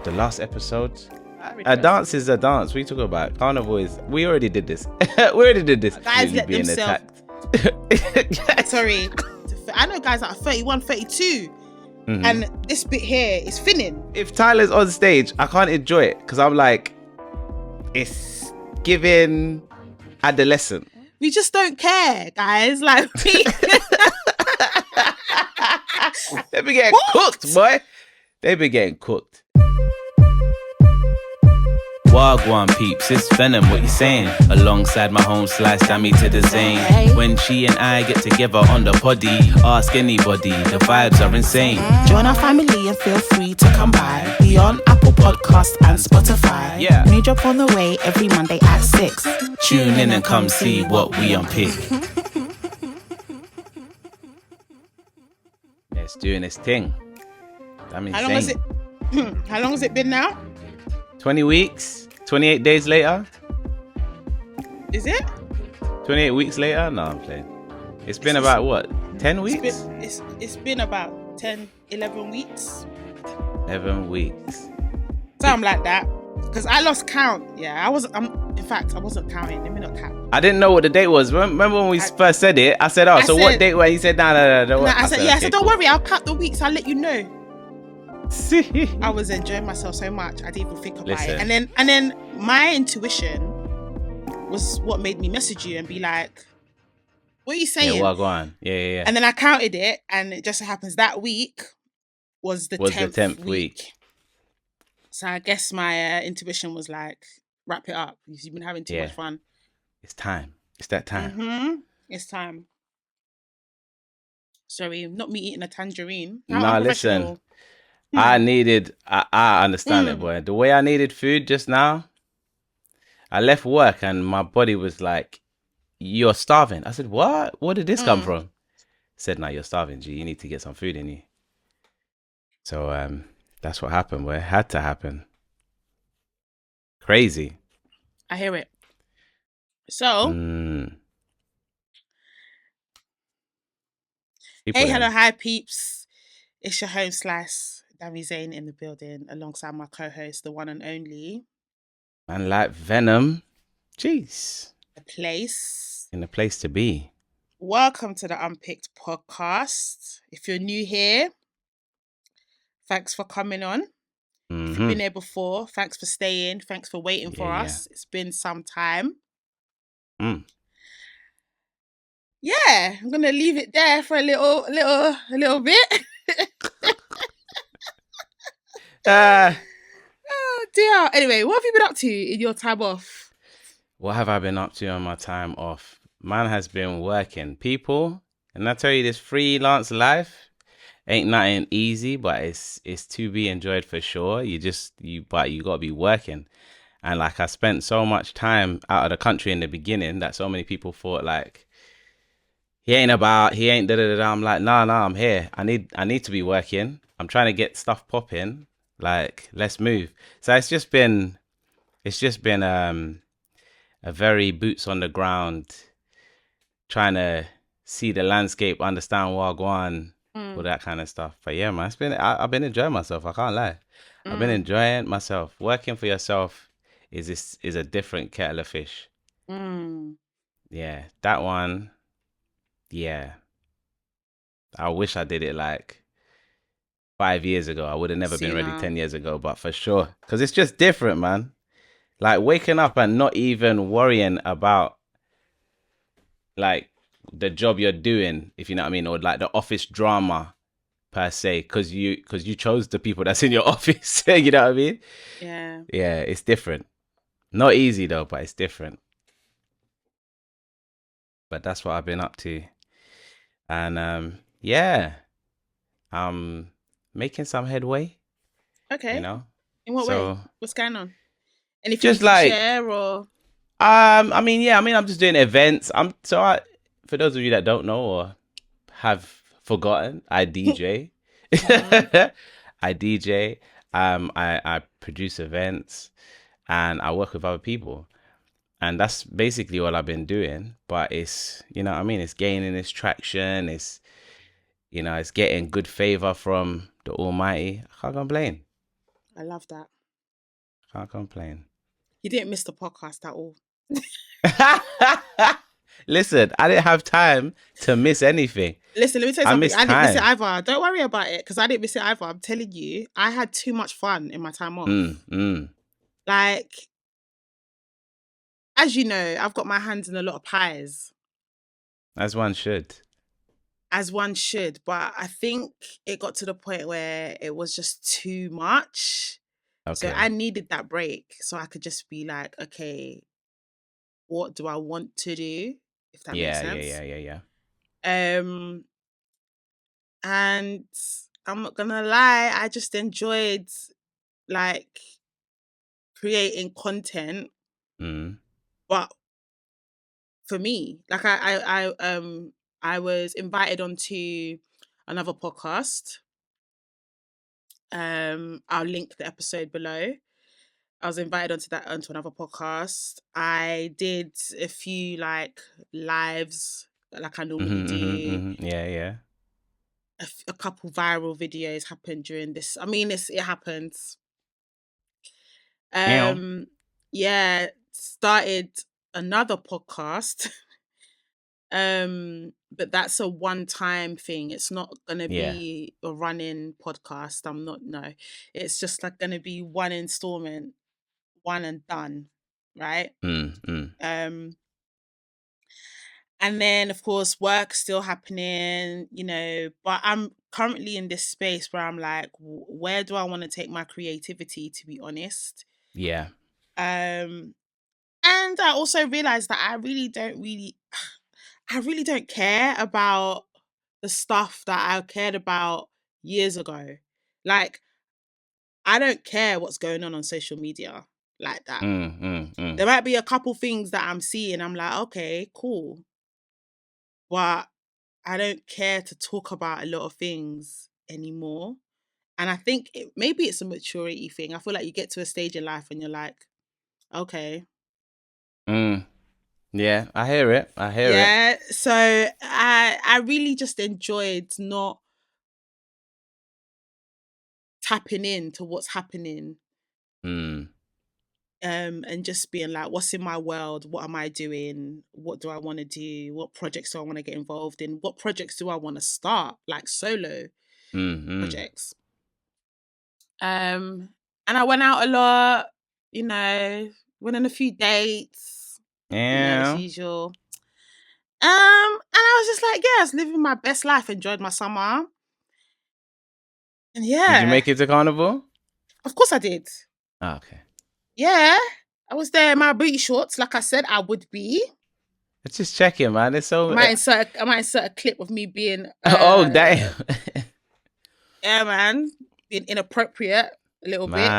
the last episode. A dance is a dance. We talk about Carnival is. We already did this. Guys, let themselves. Sorry, I know guys that are 31, 32, and this bit here is finning. If Tyler's on stage, I can't enjoy it because I'm like, it's giving adolescent. We just don't care, guys. Like, they be getting cooked, boy. They be getting cooked. Wagwan peeps, it's Venom, what you saying? Alongside my home slice, damn to the zane. When she and I get together on the poddy, ask anybody, the vibes are insane. Join our family and feel free to come by. We on Apple Podcast and Spotify. Yeah. New drop on the way every Monday at 6. Tune in and come see what we unpick. It's doing its thing. I'm insane. How long has it been now? 20 weeks, 28 days later. Is it? 28 weeks later? No, I'm playing. It's been about what? 10 weeks? It's been about 10, 11 weeks. 11 weeks. Something like that. Because I lost count. Yeah, I wasn't counting. Let me not count. I didn't know what the date was. Remember when we first said it? I said, what date? When he said, no. I said, don't worry, I'll count the weeks. I'll let you know. See, I was enjoying myself so much I didn't even think about it. And then my intuition was what made me message you and be like, what are you saying? Yeah, well, go on. Yeah. And then I counted it, and it just so happens that week was the 10th week. So I guess my intuition was like, wrap it up. You've been having too much fun. It's time. It's that time. Mm-hmm. It's time. Sorry, not me eating a tangerine. Nah, listen. I understand it, boy. The way I needed food just now, I left work and my body was like, you're starving. I said, what? Where did this come from? I said, no, you're starving, G. You need to get some food in you. So that's what happened, boy. It had to happen. Crazy. I hear it. So, hey, hello, hi, peeps. It's your home slice. Dami Zayn in the building alongside my co-host, the one and only. And like Venom. Jeez. In the place to be. Welcome to the Unpicked Podcast. If you're new here, thanks for coming on. If you've been there before, thanks for staying. Thanks for waiting for us. It's been some time. Yeah, I'm gonna leave it there for a little bit. Oh dear. Anyway, what have you been up to in your time off? What have I been up to on my time off? Man has been working. People, and I tell you, this freelance life ain't nothing easy, but it's to be enjoyed for sure. But you gotta be working. And like, I spent so much time out of the country in the beginning that so many people thought like, he ain't da-da-da-da. I'm like, nah, I'm here. I need to be working. I'm trying to get stuff popping. Like, let's move. So it's just been a very boots on the ground, trying to see the landscape, understand Wagwan, all that kind of stuff. But yeah, man, I've been enjoying myself. I can't lie. I've been enjoying myself. Working for yourself is a different kettle of fish. Yeah, that one. Yeah, I wish I did it like 5 years ago. I would have never been ready 10 years ago, but for sure. Because it's just different, man. Like, waking up and not even worrying about like the job you're doing, if you know what I mean, or like the office drama per se, because you chose the people that's in your office. You know what I mean? Yeah. Yeah, it's different. Not easy though, but it's different. But that's what I've been up to. And making some headway. Okay. You know? In what way? What's going on? Anything just to like share or? I'm just doing events. For those of you that don't know or have forgotten, I DJ. I DJ. I produce events and I work with other people. And that's basically all I've been doing. But it's, you know what I mean? It's gaining its traction. It's, you know, it's getting good favor from the Almighty. I can't complain. I love that. Can't complain. You didn't miss the podcast at all. Listen, I didn't have time to miss anything. Listen, let me tell you something. I didn't miss it time. either. Don't worry about it, because I didn't miss it either. I'm telling you, I had too much fun in my time off. Like, as you know, I've got my hands in a lot of pies. As one should. As one should. But I think it got to the point where it was just too much. Okay. So I needed that break so I could just be like, okay, what do I want to do? If that makes sense. Yeah. And I'm not gonna lie, I just enjoyed like creating content. But for me, like I was invited onto another podcast. I'll link the episode below. I was invited onto another podcast. I did a few like lives like I normally do. Yeah. A couple viral videos happened during this. I mean, it happens. Yeah, started another podcast. But that's a one-time thing. It's not gonna be a running podcast. It's just like gonna be one installment, one and done, right? And then of course work still happening, you know, but I'm currently in this space where I'm like, where do I want to take my creativity, to be honest? Yeah. And I also realized that I really don't care about the stuff that I cared about years ago. Like, I don't care what's going on social media like that. There might be a couple things that I'm seeing. I'm like, okay, cool. But I don't care to talk about a lot of things anymore. And I think maybe it's a maturity thing. I feel like you get to a stage in life and you're like, okay. Yeah, I hear it. Yeah, so I really just enjoyed not tapping into what's happening. And just being like, what's in my world? What am I doing? What do I want to do? What projects do I want to get involved in? What projects do I want to start? Like solo projects. And I went out a lot, you know, went on a few dates. Yeah. You know, as usual. And I was just like, yeah, I was living my best life, enjoyed my summer. And yeah. Did you make it to Carnival? Of course I did. Oh, okay. Yeah. I was there in my booty shorts, like I said I would be. Let's just check it, man. It's so... I might insert a clip of me being... oh, damn. Yeah, man. Being inappropriate a little bit.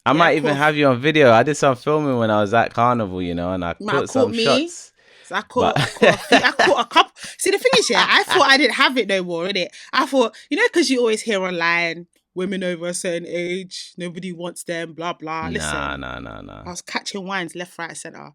I might even have you on video. I did some filming when I was at Carnival, you know, and I caught some shots. So I caught a couple. See, the thing is, I thought I didn't have it no more, innit? I thought, you know, because you always hear online, women over a certain age, nobody wants them, blah, blah. Listen. No. I was catching wines left, right, centre.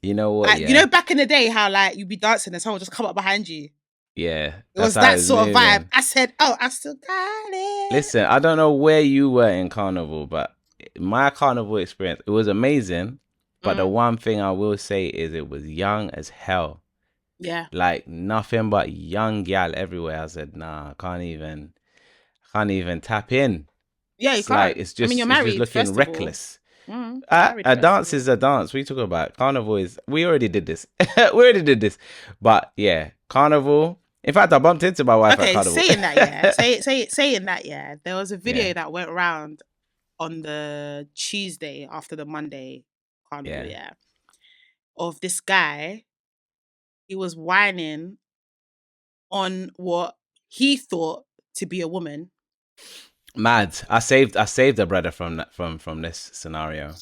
You know what? Like, you know, back in the day, how like you'd be dancing and someone would just come up behind you. Yeah. It was that sort of vibe. I said, oh, I still got it. Listen, I don't know where you were in Carnival, but my Carnival experience, it was amazing. But the one thing I will say is it was young as hell. Yeah. Like nothing but young gal everywhere. I said, nah, I can't even tap in. Yeah, you it's can't. Like, it's just, you're married, it's just looking reckless. A dance is a dance. We talk about Carnival is, we already did this. But yeah, Carnival. In fact, I bumped into my wife at Carnival. Saying that, yeah. There was a video that went around on the Tuesday after the Monday Carnival, of this guy. He was whining on what he thought to be a woman. Mad. I saved a brother from this scenario.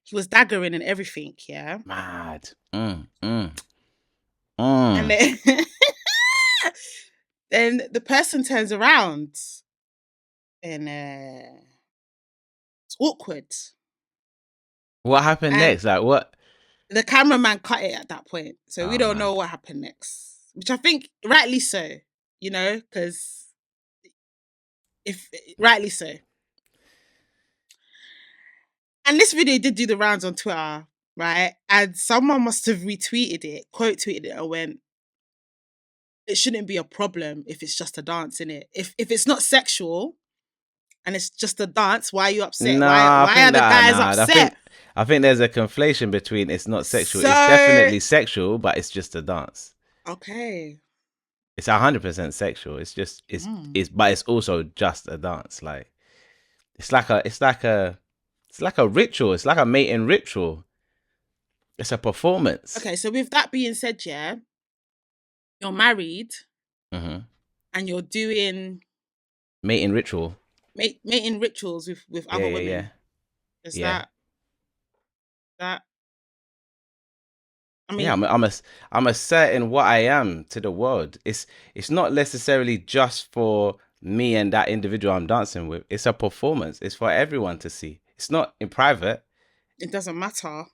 He was daggering and everything, yeah. Mad. And then, then the person turns around and it's awkward. What happened next? Like what? The cameraman cut it at that point. So we don't know what happened next. Which I think rightly so, you know, because rightly so. And this video did do the rounds on Twitter, right? And someone must have retweeted it, quote tweeted it, and went, "It shouldn't be a problem if it's just a dance, innit? If it's not sexual and it's just a dance, why are you upset? Nah, why are the guys upset?" I think there's a conflation between it's not sexual. It's definitely sexual, but it's just a dance. Okay. It's 100% sexual. It's just but it's also just a dance. Like it's like a ritual. It's like a mating ritual. It's a performance. Okay, so with that being said, yeah, you're married and you're doing mating ritual. Mating rituals with other women. Yeah. Is that? I mean, yeah, I'm asserting what I am to the world. It's not necessarily just for me and that individual I'm dancing with. It's a performance. It's for everyone to see. It's not in private. It doesn't matter.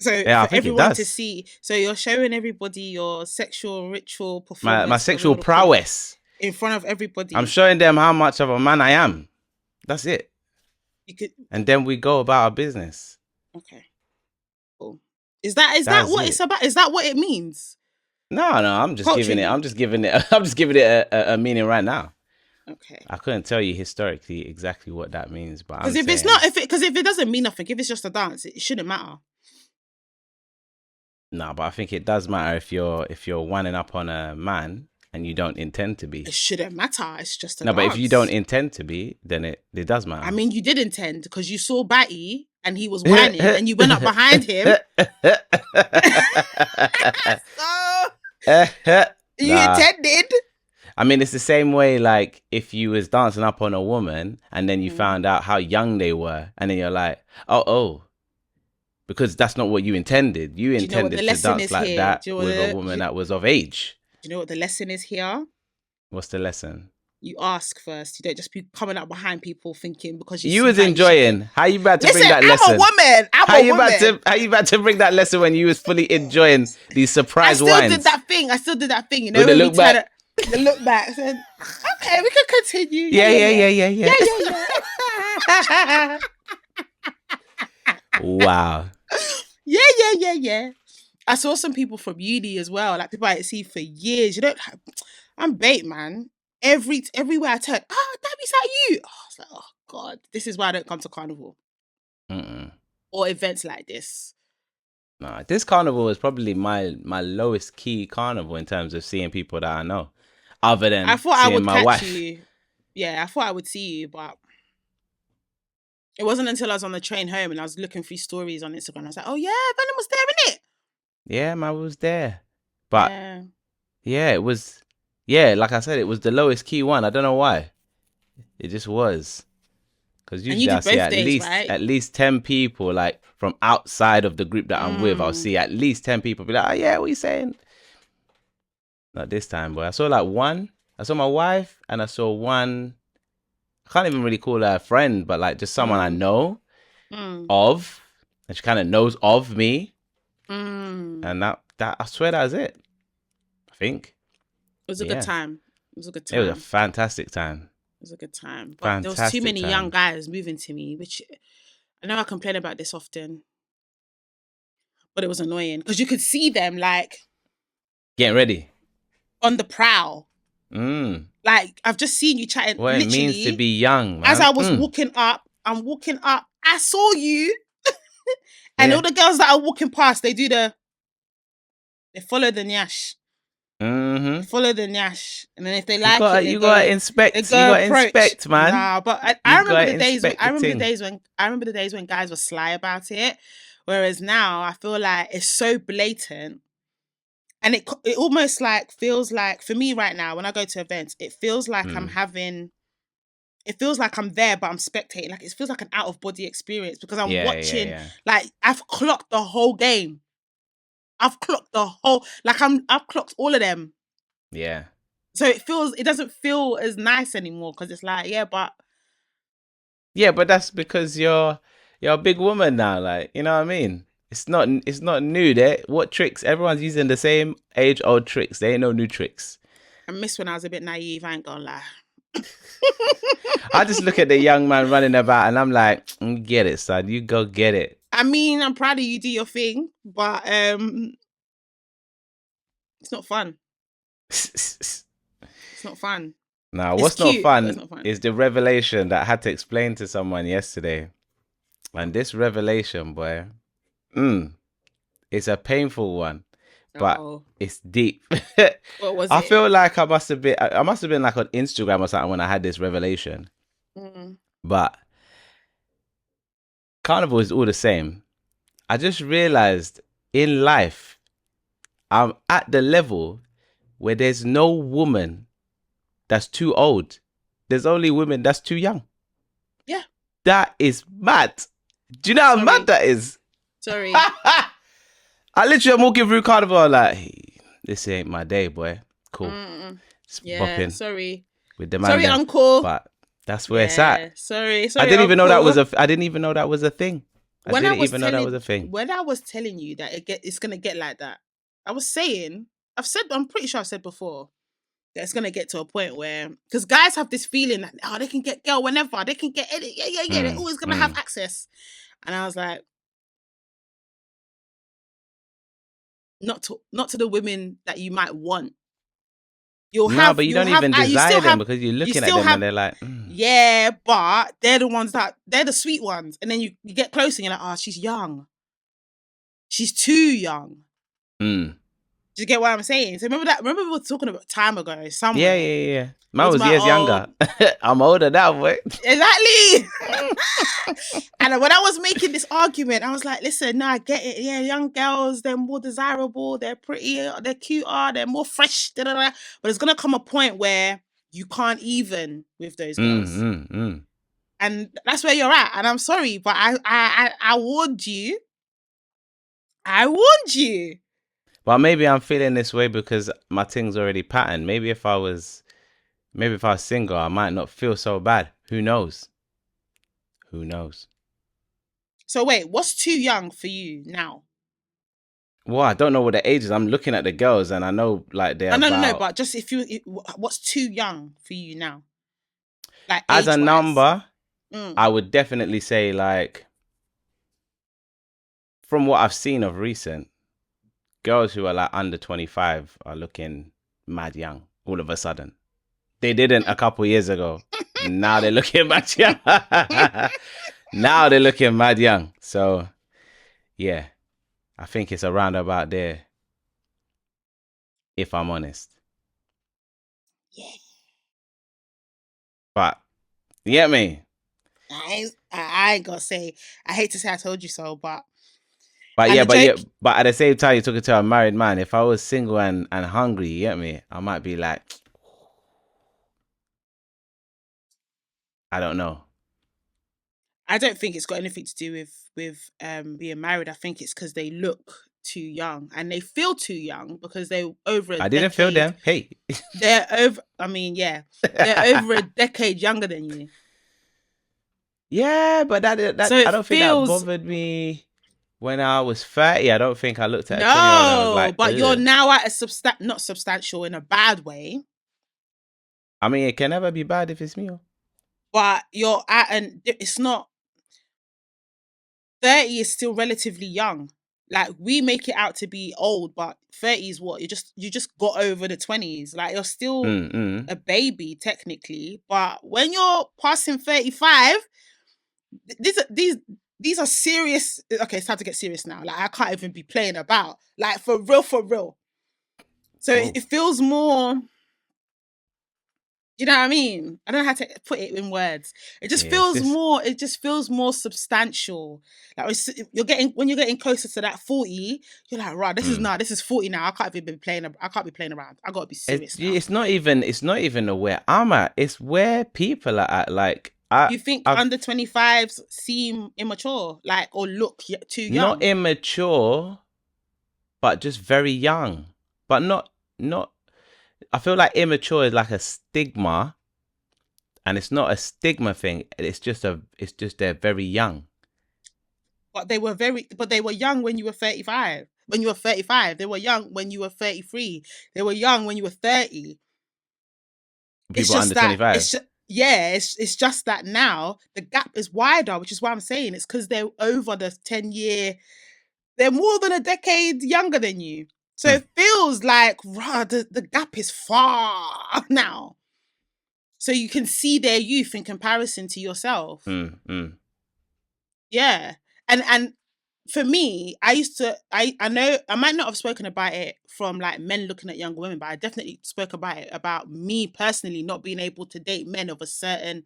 So yeah, for everyone to see. So you're showing everybody your sexual ritual performance. My sexual prowess. In front of everybody. I'm showing them how much of a man I am. That's it. And then we go about our business. Okay. Cool. Is that what it's about? Is that what it means? No, I'm just giving it a meaning right now. Okay. I couldn't tell you historically exactly what that means, but because if it doesn't mean nothing, if it's just a dance, it shouldn't matter. No, but I think it does matter if you're winding up on a man and you don't intend to be. It shouldn't matter. It's just a dance. No, but if you don't intend to be, then it does matter. I mean, you did intend because you saw Batty and he was whining and you went up behind him. You intended. I mean, it's the same way, like, if you was dancing up on a woman and then you found out how young they were and then you're like, oh, because that's not what you intended. You intended to dance like that with a woman that was of age. Do you know what the lesson is here? What's the lesson? You ask first. You don't just be coming up behind people thinking because you was enjoying. How you about to bring that lesson? I'm a woman. How you about to bring that lesson when you was fully enjoying these surprise wines? I still did that thing. You know, when the look back. The look back. Said, okay, we can continue. Yeah. Wow. Yeah. I saw some people from uni as well, like people I see for years. I'm bait, man. Everywhere I turn, that is that you. I was like, oh God, this is why I don't come to Carnival or events like this. Nah, this Carnival is probably my lowest key Carnival in terms of seeing people that I know, other than I thought I would my catch wife. You. Yeah, I thought I would see you, but it wasn't until I was on the train home and I was looking through stories on Instagram. I was like, oh yeah, Venom was there, innit? Yeah, man was there. But yeah, it was. Yeah, like I said, it was the lowest key one. I don't know why. It just was. Because usually I see at least 10 people, like, from outside of the group that I'm with. I'll see at least 10 people be like, oh yeah, what are you saying? Not this time, boy. I saw like one. I saw my wife and I saw one. I can't even really call her a friend, but like just someone I know of. And she kind of knows of me. And that I swear that was it. I think. It was a good time. It was a good time. It was a fantastic time. It was a good time. But there was too many young guys moving to me, which I know I complain about this often. But it was annoying because you could see them like getting ready. On the prowl. Like I've just seen you chatting. What it means to be young, man. As I was walking up, I saw you. And all the girls that are walking past, they follow the nyash. They follow the nyash, and then if they like you gotta inspect. You gotta inspect, man. Nah, but I remember the days. I remember the days when guys were sly about it. Whereas now, I feel like it's so blatant, and it almost like feels like for me right now when I go to events, it feels like It feels like I'm there, but I'm spectating. Like it feels like an out of body experience because I'm watching. Yeah. Like I've clocked the whole game. I've clocked I've clocked all of them. Yeah. So it doesn't feel as nice anymore because it's like, but that's because you're a big woman now. Like, you know what I mean? It's not new there. What tricks? Everyone's using the same age-old tricks. There ain't no new tricks. I miss when I was a bit naive. I ain't gonna lie. I just look at the young man running about and I'm like, get it, son. You go get it. I mean, I'm proud of you, do your thing, but it's not fun. It's not fun. Now, It's what's cute, not but it's not fun fun. is the revelation that I had to explain to someone yesterday. And this revelation, boy, it's a painful one, but it's deep. What was I it? feel like I must have been like on Instagram or something when I had this revelation. But Carnival is all the same. I just realized in life, I'm at the level where there's no woman that's too old. There's only women that's too young. Yeah. That is mad. Do you know how mad that is? Sorry. I literally am walking through Carnival like, hey, this ain't my day, boy. Cool. Yeah, sorry. With the man. Sorry, uncle. But that's where it's at. Sorry, I didn't even know that was a I didn't even know that was a thing. I didn't even know that was a thing. When I was telling you that it's gonna get like that, I was saying, I'm pretty sure I've said before that it's gonna get to a point where, because guys have this feeling that they can get girl whenever, they can get it, they're always gonna have access. And I was like, not to the women that you might want. But you don't even desire them because you're looking at them and they're like, yeah, but they're the ones they're the sweet ones. And then you get closer and you're like, oh, she's young. She's too young. Do you get what I'm saying? So remember we were talking about time ago. Somewhere. Yeah. Man was years younger. I'm older now, boy. Exactly. And when I was making this argument, I was like, listen, no, I get it. Yeah, young girls, they're more desirable, they're prettier, they're cuter, they're more fresh. But it's going to come a point where you can't even with those girls. And that's where you're at. And I'm sorry, but I warned you. I warned you. But maybe I'm feeling this way because my thing's already patterned. Maybe if I was single, I might not feel so bad. Who knows? So wait, what's too young for you now? Well, I don't know what the age is. I'm looking at the girls and I know like they're No, but just what's too young for you now? Like as a number, I would definitely say like, from what I've seen of recent, girls who are like under 25 are looking mad young all of a sudden. They didn't a couple years ago. Now they're looking mad young. Now they're looking mad young. So, yeah, I think it's around about there, if I'm honest. Yeah. But, you get me? I ain't gonna say, I hate to say I told you so, but But at the same time, you took it to a married man. If I was single and hungry, you get me? I might be like, I don't know. I don't think it's got anything to do with being married. I think it's because they look too young and they feel too young because they're over a decade. I didn't feel them. Hey. They're over, they're over a decade younger than you. Yeah, but that so I don't think that bothered me. When I was 30, I don't think I looked at a 20-year-old and I was like, but you're now at a not substantial in a bad way. I mean, it can never be bad if it's me. But you're at it's not. 30 is still relatively young. Like we make it out to be old, but 30 is what? You just got over the 20s. Like you're still a baby technically, but when you're passing 35, these are serious. Okay, it's time to get serious now. Like I can't even be playing about. Like for real. So it feels more. You know what I mean? I don't know how to put it in words. It just feels more. It just feels more substantial. Like when you're getting closer to that 40, you're like, right, this is 40 now. I can't be playing around. I gotta be serious. It's not even where I'm at. It's where people are at. Like, you think under 25s seem immature, like, or look too young? Not immature, but just very young. But not. I feel like immature is like a stigma, and it's not a stigma thing. It's just they're very young. But they were young when you were 35. When you were 35, they were young when you were 33. They were young when you were 30. people under 25. It's just that now the gap is wider, which is why I'm saying it's because they're over the 10-year. They're more than a decade younger than you. So it feels like the gap is far now. So you can see their youth in comparison to yourself. Yeah. And for me, I know I might not have spoken about it from like men looking at younger women, but I definitely spoke about it about me personally not being able to date men of a certain,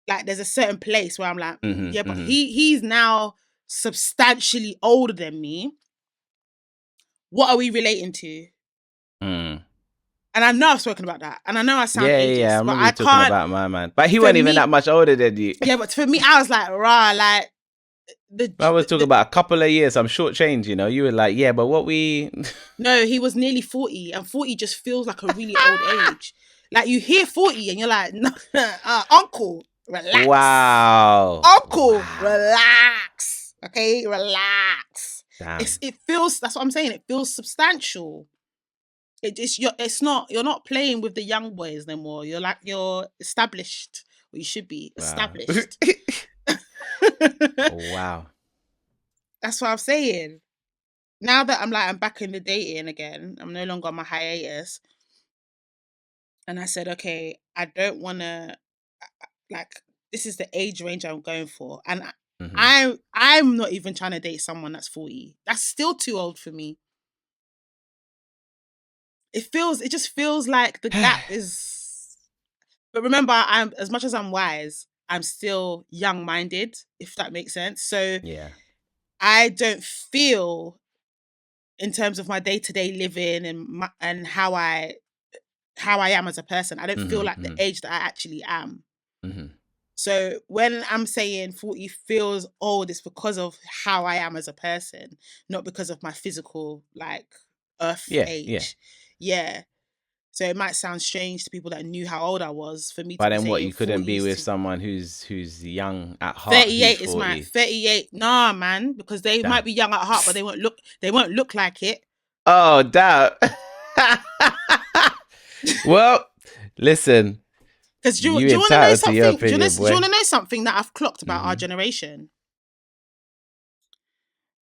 like there's a certain place where I'm like, but he's now substantially older than me. What are we relating to? And I know I've spoken about that. And I know I sound ageist. Yeah. I but remember I you talking can't, about my man. But he wasn't even that much older than you. Yeah, but for me, I was like, like... I was talking about a couple of years. I'm shortchanged, you know. You were like, yeah, but what we... No, he was nearly 40. And 40 just feels like a really old age. Like, you hear 40 and you're like, no, uncle, relax. Wow. Uncle, relax. Okay, relax. Damn. It feels, that's what I'm saying. It feels substantial. You're not playing with the young boys anymore. You're established. Well, you should be established. Wow. That's what I'm saying. Now that I'm back in the dating again, I'm no longer on my hiatus. And I said, okay, I don't want to, like, this is the age range I'm going for. And I'm not even trying to date someone that's 40. That's still too old for me. It just feels like the gap is, but remember, I'm, as much as I'm wise, I'm still young-minded, if that makes sense. So yeah, I don't feel, in terms of my day-to-day living and how I am as a person, I don't feel like the age that I actually am. So when I'm saying 40 feels old, it's because of how I am as a person, not because of my physical, like, earth age. Yeah. So it might sound strange to people that knew how old I was for me. But to then what? You couldn't be with someone who's young at heart. 38 is my 38. Nah, man, because they might be young at heart, but they won't look like it. Oh, damn. Well, listen. Because do you want to know something? Do you want to know something that I've clocked about our generation?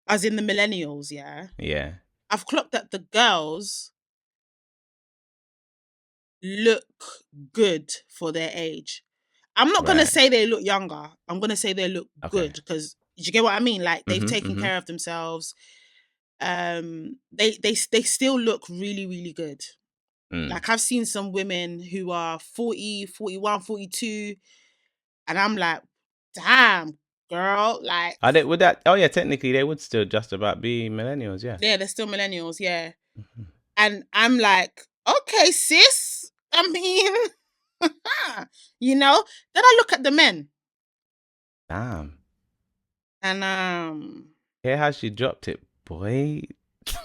As in the millennials, yeah. Yeah. I've clocked that the girls look good for their age. I'm not going to say they look younger. I'm going to say they look good, because you get what I mean? Like, they've taken care of themselves. They still look really, really good. Like, I've seen some women who are 40, 41, 42, and I'm like, damn, girl, like... technically they would still just about be millennials, yeah. Yeah, they're still millennials, yeah. And I'm like, okay, sis, I mean, you know? Then I look at the men. Damn. And hear how she dropped it, boy.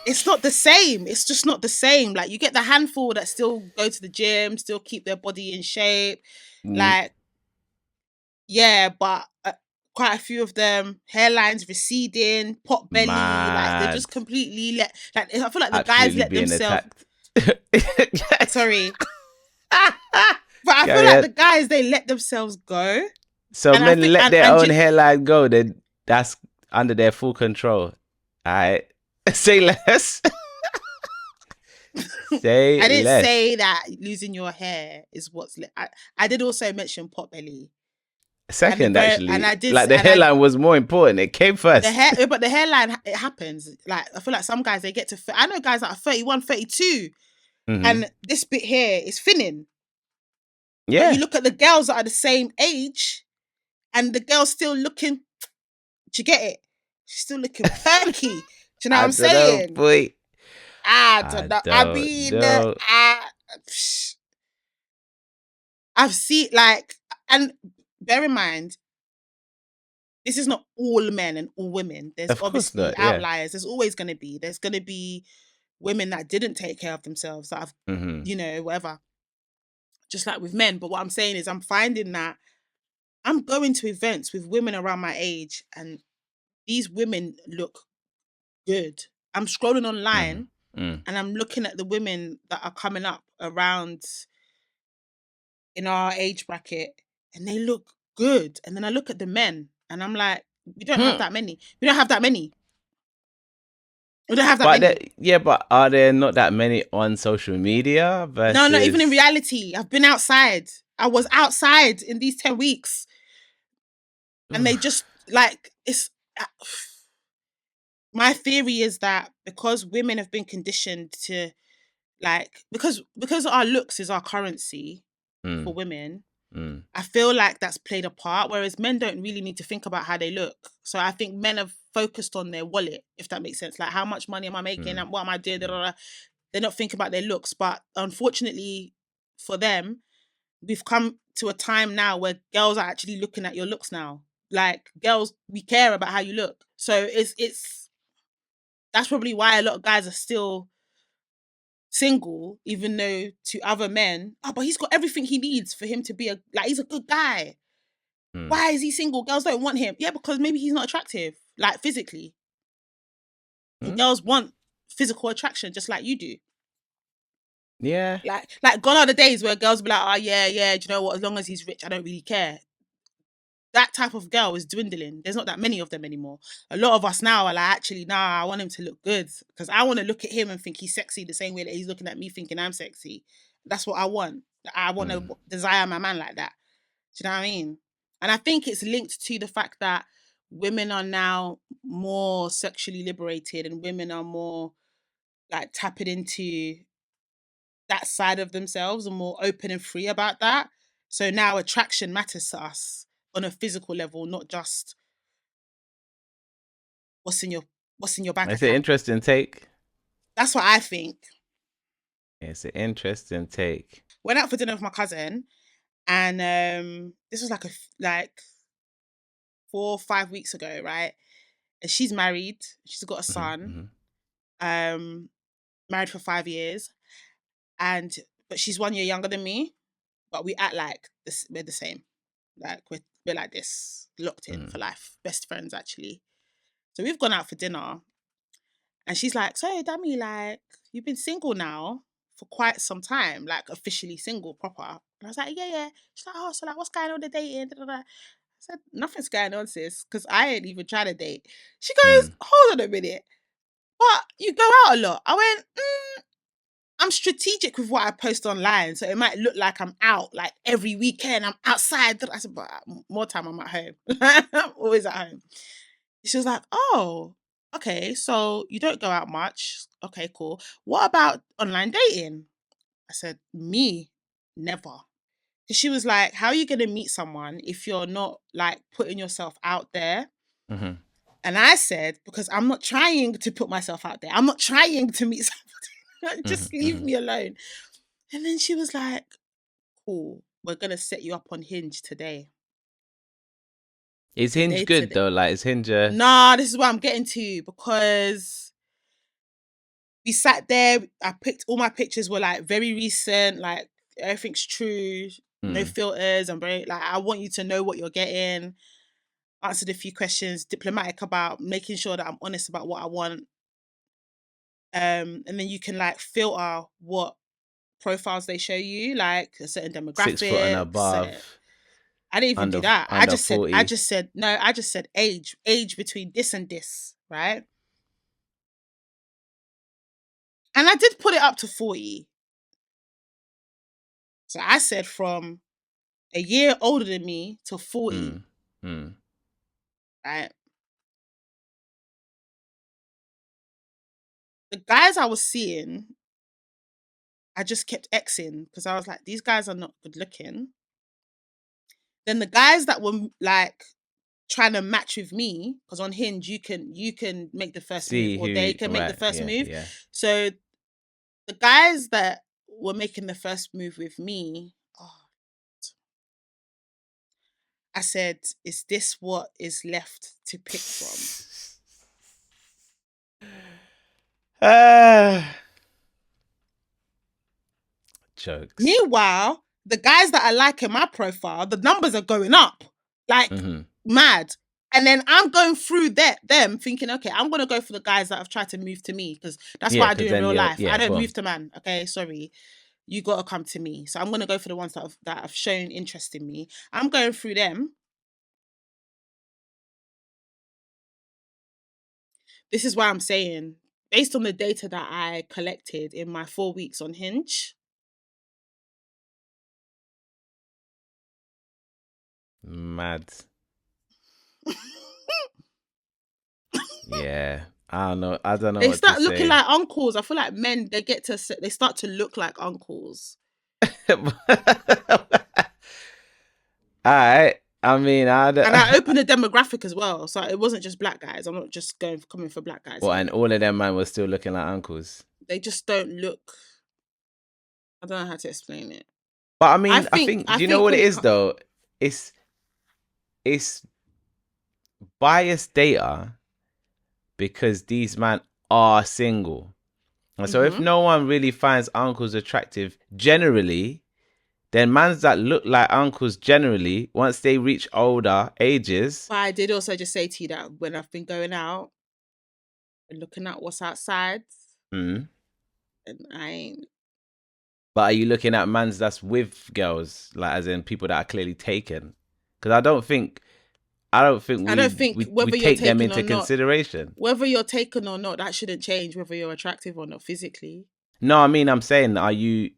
It's not the same. It's just not the same. Like, you get the handful that still go to the gym, still keep their body in shape. Like, yeah, but quite a few of them, hairlines receding, pot belly, like they're just completely I feel like the guys let themselves. Sorry, but I feel like the guys, they let themselves go. So men let their own hairline go. Then that's under their full control. Alright, say less. I didn't say that losing your hair is what's. I did also mention pot belly. Second, actually, and I did, like, the hairline was more important. It came first. But the hairline, it happens. Like, I feel like some guys, they get to... I know guys that are 31, 32, and this bit here is thinning. Yeah. But you look at the girls that are the same age, and the girl's still looking... Do you get it? She's still looking perky. Do you know what I'm saying? Boy. I don't know. I mean, I've seen, like... And bear in mind, this is not all men and all women. There's obviously outliers. There's always going to be. There's going to be women that didn't take care of themselves, that have, you know, whatever. Just like with men. But what I'm saying is, I'm finding that I'm going to events with women around my age, and these women look good. I'm scrolling online and I'm looking at the women that are coming up around in our age bracket, and they look good. And then I look at the men, and I'm like, we don't have that many. We don't have that many. We don't have that many. But are there not that many on social media? Versus... No, not even in reality. I've been outside. I was outside in these 10 weeks. And they just, like, it's... my theory is that because women have been conditioned to, like... Because our looks is our currency for women, I feel like that's played a part, whereas men don't really need to think about how they look. So I think men have focused on their wallet, if that makes sense. Like, how much money am I making? And what am I doing? They're not thinking about their looks. But unfortunately for them, we've come to a time now where girls are actually looking at your looks now. Like, girls, we care about how you look. So it's that's probably why a lot of guys are still single, even though to other men, but he's got everything he needs for him to be he's a good guy. Why is he single? Girls don't want him. Yeah, because maybe he's not attractive, like physically. And girls want physical attraction just like you do. Yeah. Like gone are the days where girls be like, oh yeah, do you know what? As long as he's rich, I don't really care. That type of girl is dwindling. There's not that many of them anymore. A lot of us now are like, actually, I want him to look good because I want to look at him and think he's sexy the same way that he's looking at me thinking I'm sexy. That's what I want. I want to desire my man like that. Do you know what I mean? And I think it's linked to the fact that women are now more sexually liberated and women are more like tapping into that side of themselves and more open and free about that. So now attraction matters to us on a physical level, not just what's in your bank account. It's an interesting take. That's what I think. It's an interesting take. Went out for dinner with my cousin, and this was like 4 or 5 weeks ago, right? And she's married. She's got a son. Married for 5 years, but she's 1 year younger than me. But we act like this. We're the same. Like we're like this, locked in for life, best friends actually. So we've gone out for dinner, and she's like, "So, Dami, like you've been single now for quite some time, like officially single, proper." And I was like, "Yeah." She's like, "Oh, so like what's going on with the dating?" I said, "Nothing's going on, sis, because I ain't even trying to date." She goes, "Hold on a minute, but you go out a lot." I went, I'm strategic with what I post online, so it might look like I'm out like every weekend. I'm outside. I said, but more time I'm at home. I'm always at home. She was like, "Oh, okay, so you don't go out much. Okay, cool. What about online dating?" I said, "Me, never." Because she was like, "How are you going to meet someone if you're not like putting yourself out there?" And I said, "Because I'm not trying to put myself out there. I'm not trying to meet somebody. Just leave me alone." And then she was like, "Cool, we're going to set you up on Hinge today." Is Hinge good though? Like, is Hinge... Nah, this is what I'm getting to, because we sat there, all my pictures were like very recent, like everything's true, no filters. I'm very like, I want you to know what you're getting. Answered a few questions, diplomatic about making sure that I'm honest about what I want. And then you can like filter what profiles they show you, like a certain demographic. 6 foot and above. I didn't even do that. I just said age between this and this, right? And I did put it up to 40. So I said from a year older than me to 40. Right? The guys I was seeing, I just kept Xing because I was like, these guys are not good looking. Then the guys that were like trying to match with me, because on Hinge you can make the first move, or they can make the first move. Yeah. So the guys that were making the first move with me, I said, "Is this what is left to pick from?" Jokes. Meanwhile, the guys that I like in my profile, the numbers are going up like mad. And then I'm going through them thinking, okay, I'm going to go for the guys that have tried to move to me, because that's what I do in real life. I don't move to man. Okay, sorry. you got to come to me. So I'm going to go for the ones that have shown interest in me. I'm going through them. This is why I'm saying, based on the data that I collected in my 4 weeks on Hinge. Mad. Yeah. I don't know. They start looking like uncles. I feel like men, they start to look like uncles. Alright. I mean, and I opened the demographic as well, so it wasn't just black guys. I'm not just coming for black guys. Well, and all of them man were still looking like uncles. They just don't look. I don't know how to explain it. But I mean, I think do you know what it is though? It's biased data because these men are single, and so if no one really finds uncles attractive generally, then mans that look like uncles generally, once they reach older ages. But I did also just say to you that when I've been going out and looking at what's outside, and I ain't. But are you looking at mans that's with girls, like as in people that are clearly taken? Because I don't think we take them into consideration. Whether you're taken or not, that shouldn't change whether you're attractive or not physically. No, I mean, I'm saying, are you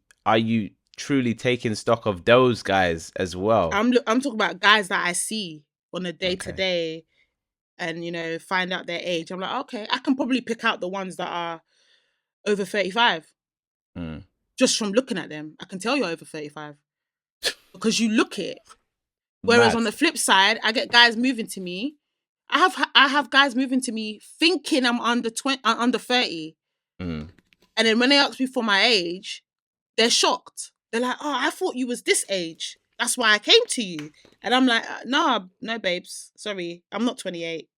truly taking stock of those guys as well? I'm talking about guys that I see on a day-to-day and, find out their age. I'm like, okay, I can probably pick out the ones that are over 35. Just from looking at them. I can tell you're over 35. Because you look it. Whereas on the flip side, I get guys moving to me. I have guys moving to me thinking I'm under 30. And then when they ask me for my age, they're shocked. They're like, oh, I thought you was this age. That's why I came to you. And I'm like, no, babes. Sorry, I'm not 28.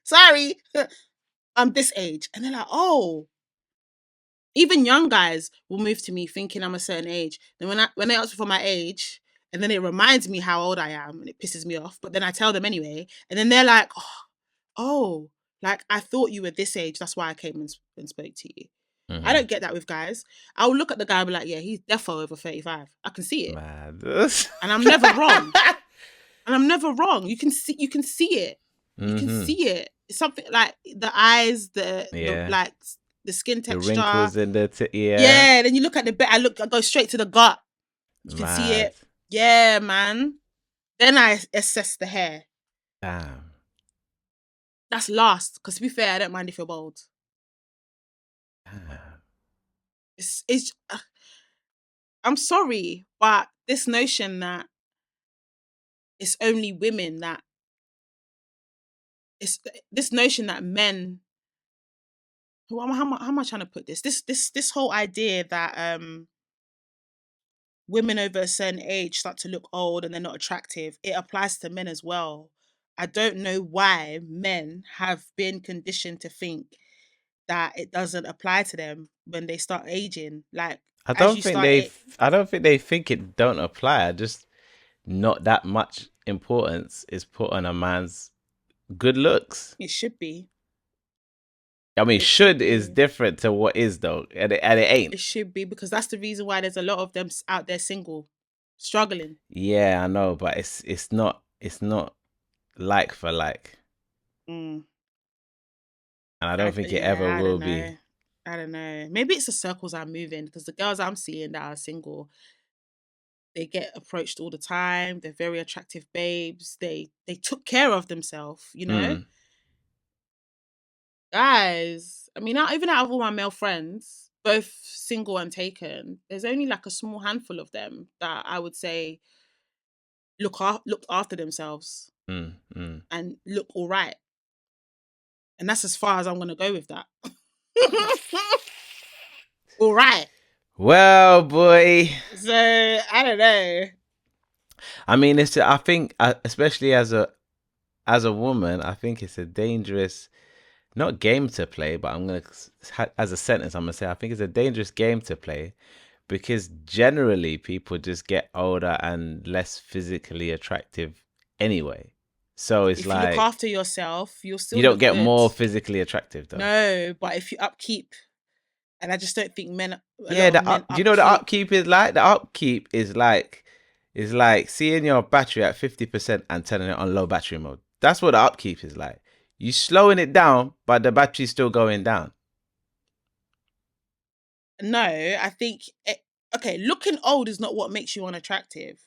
Sorry, I'm this age. And they're like, oh. Even young guys will move to me thinking I'm a certain age. Then when they ask me for my age, and then it reminds me how old I am, and it pisses me off. But then I tell them anyway, and then they're like, oh, like I thought you were this age. That's why I came and spoke to you. I don't get that with guys. I will look at the guy and be like, yeah, he's defo over 35. I can see it. And I'm never wrong. You can see it. You can see it. It's something like the eyes, the skin texture. The wrinkles in the Yeah, then you look at the bit. I go straight to the gut. You can see it. Yeah, man. Then I assess the hair. Damn. That's last. Because to be fair, I don't mind if you're bald. It's I'm sorry, but this notion that it's only women that it's this notion that men. How am I trying to put this? This whole idea that women over a certain age start to look old and they're not attractive. It applies to men as well. I don't know why men have been conditioned to think that it doesn't apply to them when they start aging. Like I don't think they think it don't apply. Just not that much importance is put on a man's good looks. It should be. I mean, should is different to what is though, and it ain't. It should be because that's the reason why there's a lot of them out there single, struggling. Yeah, I know, but it's not like for like. And I don't think it ever will be. I don't know. Maybe it's the circles I move in because the girls I'm seeing that are single, they get approached all the time. They're very attractive babes. They took care of themselves, Guys, I mean, even out of all my male friends, both single and taken, there's only like a small handful of them that I would say looked after themselves and look all right. And that's as far as I'm going to go with that. All right. Well, boy. So, I don't know. I mean, I think, especially as a woman, I think it's a dangerous, not game to play, but I'm going to, as a sentence, I'm going to say, I think it's a dangerous game to play because generally people just get older and less physically attractive anyway. So it's if like, you look after yourself, you don't get more physically attractive though. No, but if you upkeep And I just don't think men. Yeah, do you know what the upkeep is like? The upkeep is like seeing your battery at 50% and turning it on low battery mode. That's what the upkeep is like. You slowing it down, but the battery's still going down. No, I think okay. Looking old is not what makes you unattractive.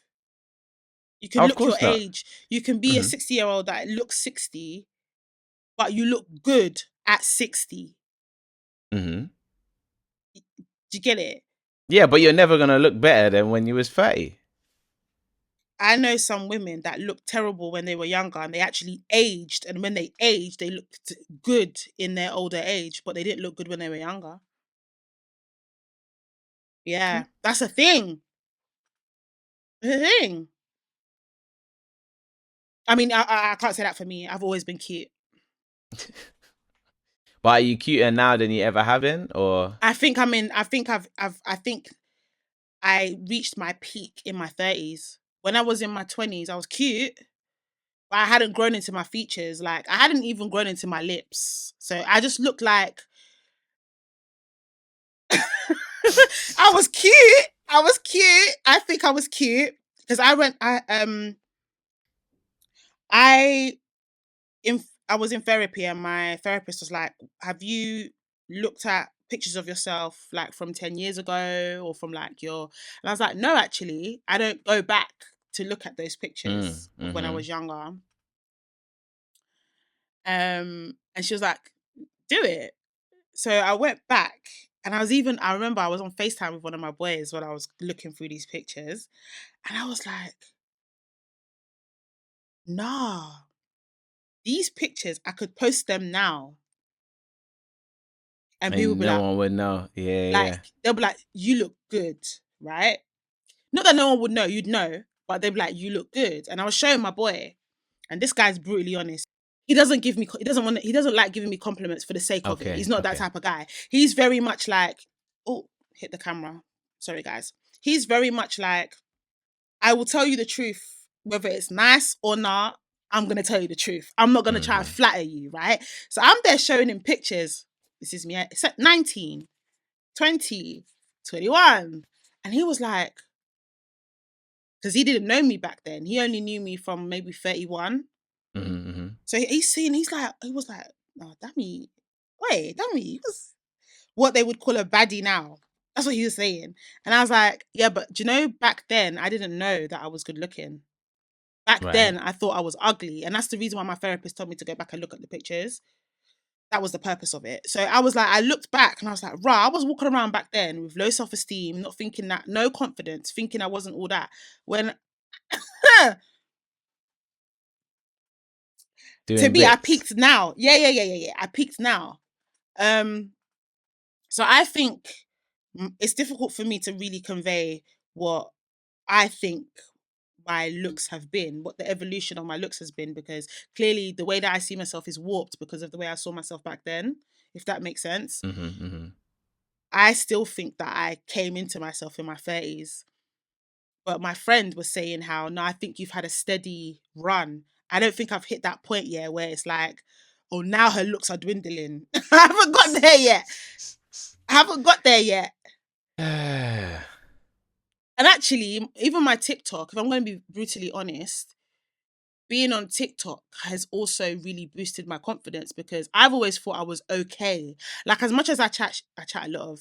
You can look your age. You can be a 60-year-old that looks 60, but you look good at 60. Mm-hmm. Do you get it? Yeah, but you're never gonna look better than when you was 30. I know some women that looked terrible when they were younger and they actually aged. And when they aged, they looked good in their older age, but they didn't look good when they were younger. Yeah, that's a thing. The thing. I mean, I can't say that for me. I've always been cute. But are you cuter now than you ever have been, or? I think I reached my peak in my 30s. When I was in my 20s, I was cute, but I hadn't grown into my features. Like, I hadn't even grown into my lips. So I just looked like I was cute. I think I was cute because I was in therapy and my therapist was like, have you looked at pictures of yourself like from 10 years ago or from like and I was like, no, actually, I don't go back to look at those pictures of when I was younger. And she was like, do it. So I went back and I remember I was on FaceTime with one of my boys when I was looking through these pictures and I was like, nah, these pictures, I could post them now. And people would be no one would know. Yeah. They'll be like, you look good, right? Not that no one would know, you'd know, but they'd be like, you look good. And I was showing my boy, and this guy's brutally honest. He doesn't like giving me compliments for the sake of it. He's not that type of guy. He's very much like, oh, hit the camera. Sorry, guys. He's very much like, I will tell you the truth, whether it's nice or not. I'm going to tell you the truth. I'm not going to try and flatter you, right? So I'm there showing him pictures. This is me. It's at 19, 20, 21. And he was like, because he didn't know me back then. He only knew me from maybe 31. So he was like, oh, Dammy, he was what they would call a baddie now. That's what he was saying. And I was like, yeah, but do you know, back then, I didn't know that I was good looking. Back then, I thought I was ugly. And that's the reason why my therapist told me to go back and look at the pictures. That was the purpose of it. So I was like, I looked back and I was like, I was walking around back then with low self-esteem, not thinking that, no confidence, thinking I wasn't all that. When I peaked now. Yeah. I peaked now. So I think it's difficult for me to really convey what I think my looks have been, what the evolution of my looks has been, because clearly the way that I see myself is warped because of the way I saw myself back then, if that makes sense. I still think that I came into myself in my 30s. But my friend was saying how, no, I think you've had a steady run. I don't think I've hit that point yet where it's like, oh, now her looks are dwindling. I haven't got there yet. And actually, even my TikTok, if I'm going to be brutally honest, being on TikTok has also really boosted my confidence because I've always thought I was okay. Like, as much as I chat a lot of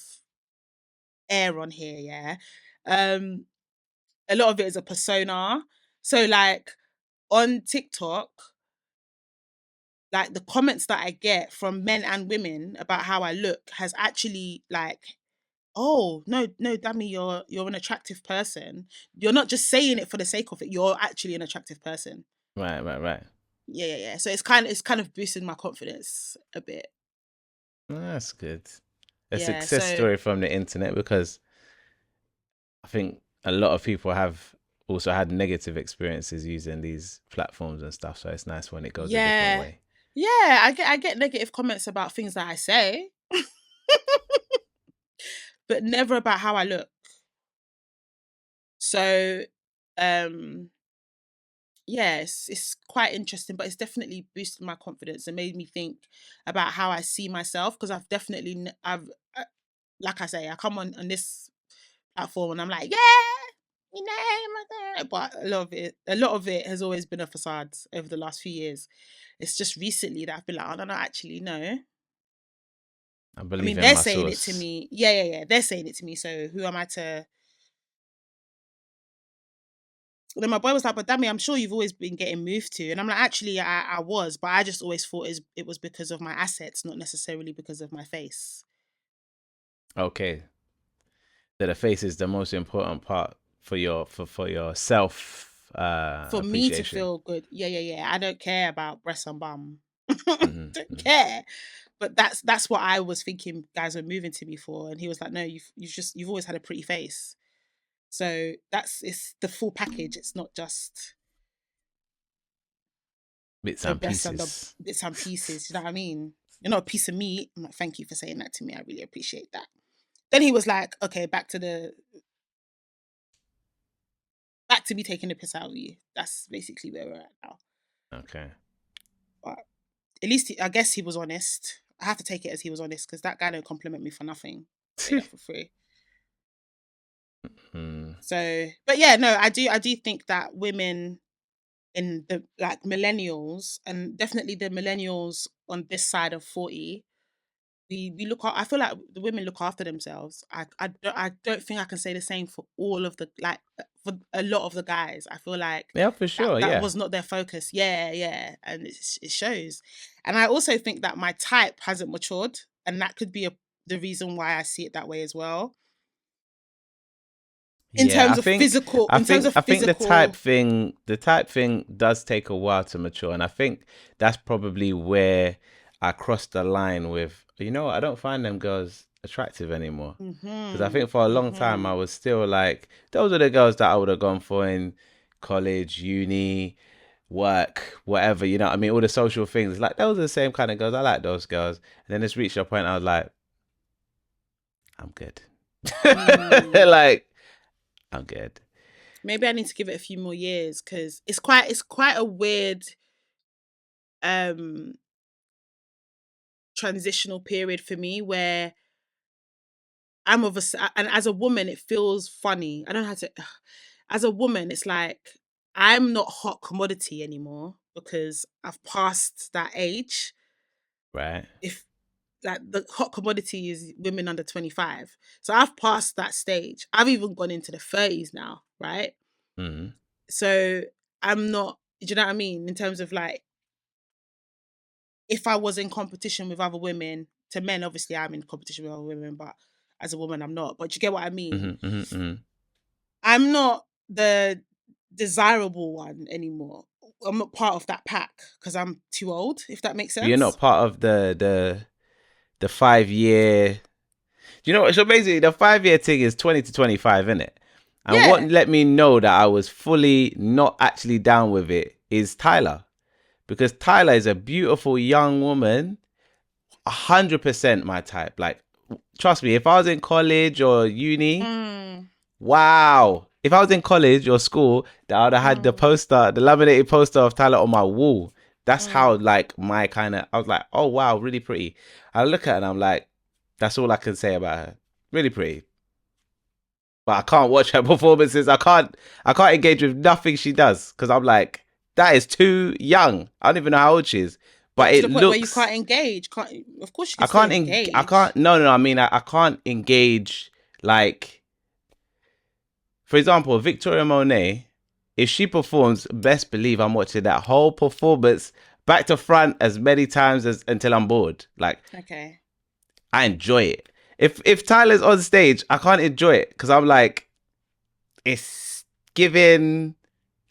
air on here, yeah. A lot of it is a persona. So like on TikTok, like the comments that I get from men and women about how I look has actually like, oh, no, Dammy, you're an attractive person. You're not just saying it for the sake of it. You're actually an attractive person. Right. Yeah. So it's kind of boosted my confidence a bit. That's good. A success story from the internet, because I think a lot of people have also had negative experiences using these platforms and stuff. So it's nice when it goes a different way. Yeah, I get negative comments about things that I say. But never about how I look. So, yes, it's quite interesting, but it's definitely boosted my confidence and made me think about how I see myself, because I've definitely, like I say, I come on this platform and I'm like, yeah, you know, but a lot of it has always been a facade over the last few years. It's just recently that I've been like, oh, no, actually, no. I believe they're saying it to me. Yeah. They're saying it to me. So who am I to? Then my boy was like, but Dami, I'm sure you've always been getting moved to. And I'm like, actually, I was, but I just always thought it was because of my assets, not necessarily because of my face. Okay. So the face is the most important part for your self for me to feel good. Yeah. I don't care about breast and bum. Don't care. But that's what I was thinking guys were moving to me for. And he was like, no, you've always had a pretty face. So it's the full package. It's not just bits and pieces. Bits and pieces. You know what I mean? You're not a piece of meat. I'm like, thank you for saying that to me. I really appreciate that. Then he was like, okay, back to me taking the piss out of you. That's basically where we're at now. Okay. But at least I guess he was honest. I have to take it as he was honest because that guy don't compliment me for nothing. For free. So, but yeah, no, I do think that women in the like millennials, and definitely the millennials on this side of 40, we look. I feel like the women look after themselves. I don't think I can say the same for all of the for a lot of the guys. I feel like for sure that was not their focus. Yeah, and it shows. And I also think that my type hasn't matured, and that could be the reason why I see it that way as well. In terms of physical, I think the type thing does take a while to mature, and I think that's probably where I crossed the line with, I don't find them girls attractive anymore. Because I think for a long time I was still like, those are the girls that I would have gone for in college, uni, work, whatever, I mean, all the social things. Like, those are the same kind of girls. I like those girls. And then it's reached a point I was like, I'm good. Like, I'm good. Maybe I need to give it a few more years because it's quite a weird transitional period for me where I'm and as a woman it feels funny. I don't know how to. As a woman, it's like I'm not hot commodity anymore because I've passed that age. Right. If like the hot commodity is women under 25. So I've passed that stage. I've even gone into the 30s now, right? Mm-hmm. So I'm not, do you know what I mean? In terms of like, if I was in competition with other women, to men, obviously I'm in competition with other women, but as a woman, I'm not. But you get what I mean? I'm not the desirable one anymore. I'm not part of that pack because I'm too old, if that makes sense. You're not part of the 5 year. So basically the 5 year thing is 20 to 25, innit? And what let me know that I was fully not actually down with it is Tyler. Because Tyler is a beautiful young woman, 100% my type. Like, trust me, if I was in college or uni, wow. If I was in college or school, I would have had the laminated poster of Tyler on my wall. That's how, like, my kind of, I was like, oh, wow, really pretty. I look at her and I'm like, that's all I can say about her. Really pretty. But I can't watch her performances. I can't engage with nothing she does because I'm like, that is too young. I don't even know how old she is. But it looks where you can't engage. Of course you can engage. I can't. No. I mean, I can't engage. Like, for example, Victoria Monet. If she performs, best believe I'm watching that whole performance back to front as many times as until I'm bored. Like, okay, I enjoy it. If Tyler's on stage, I can't enjoy it because I'm like, it's giving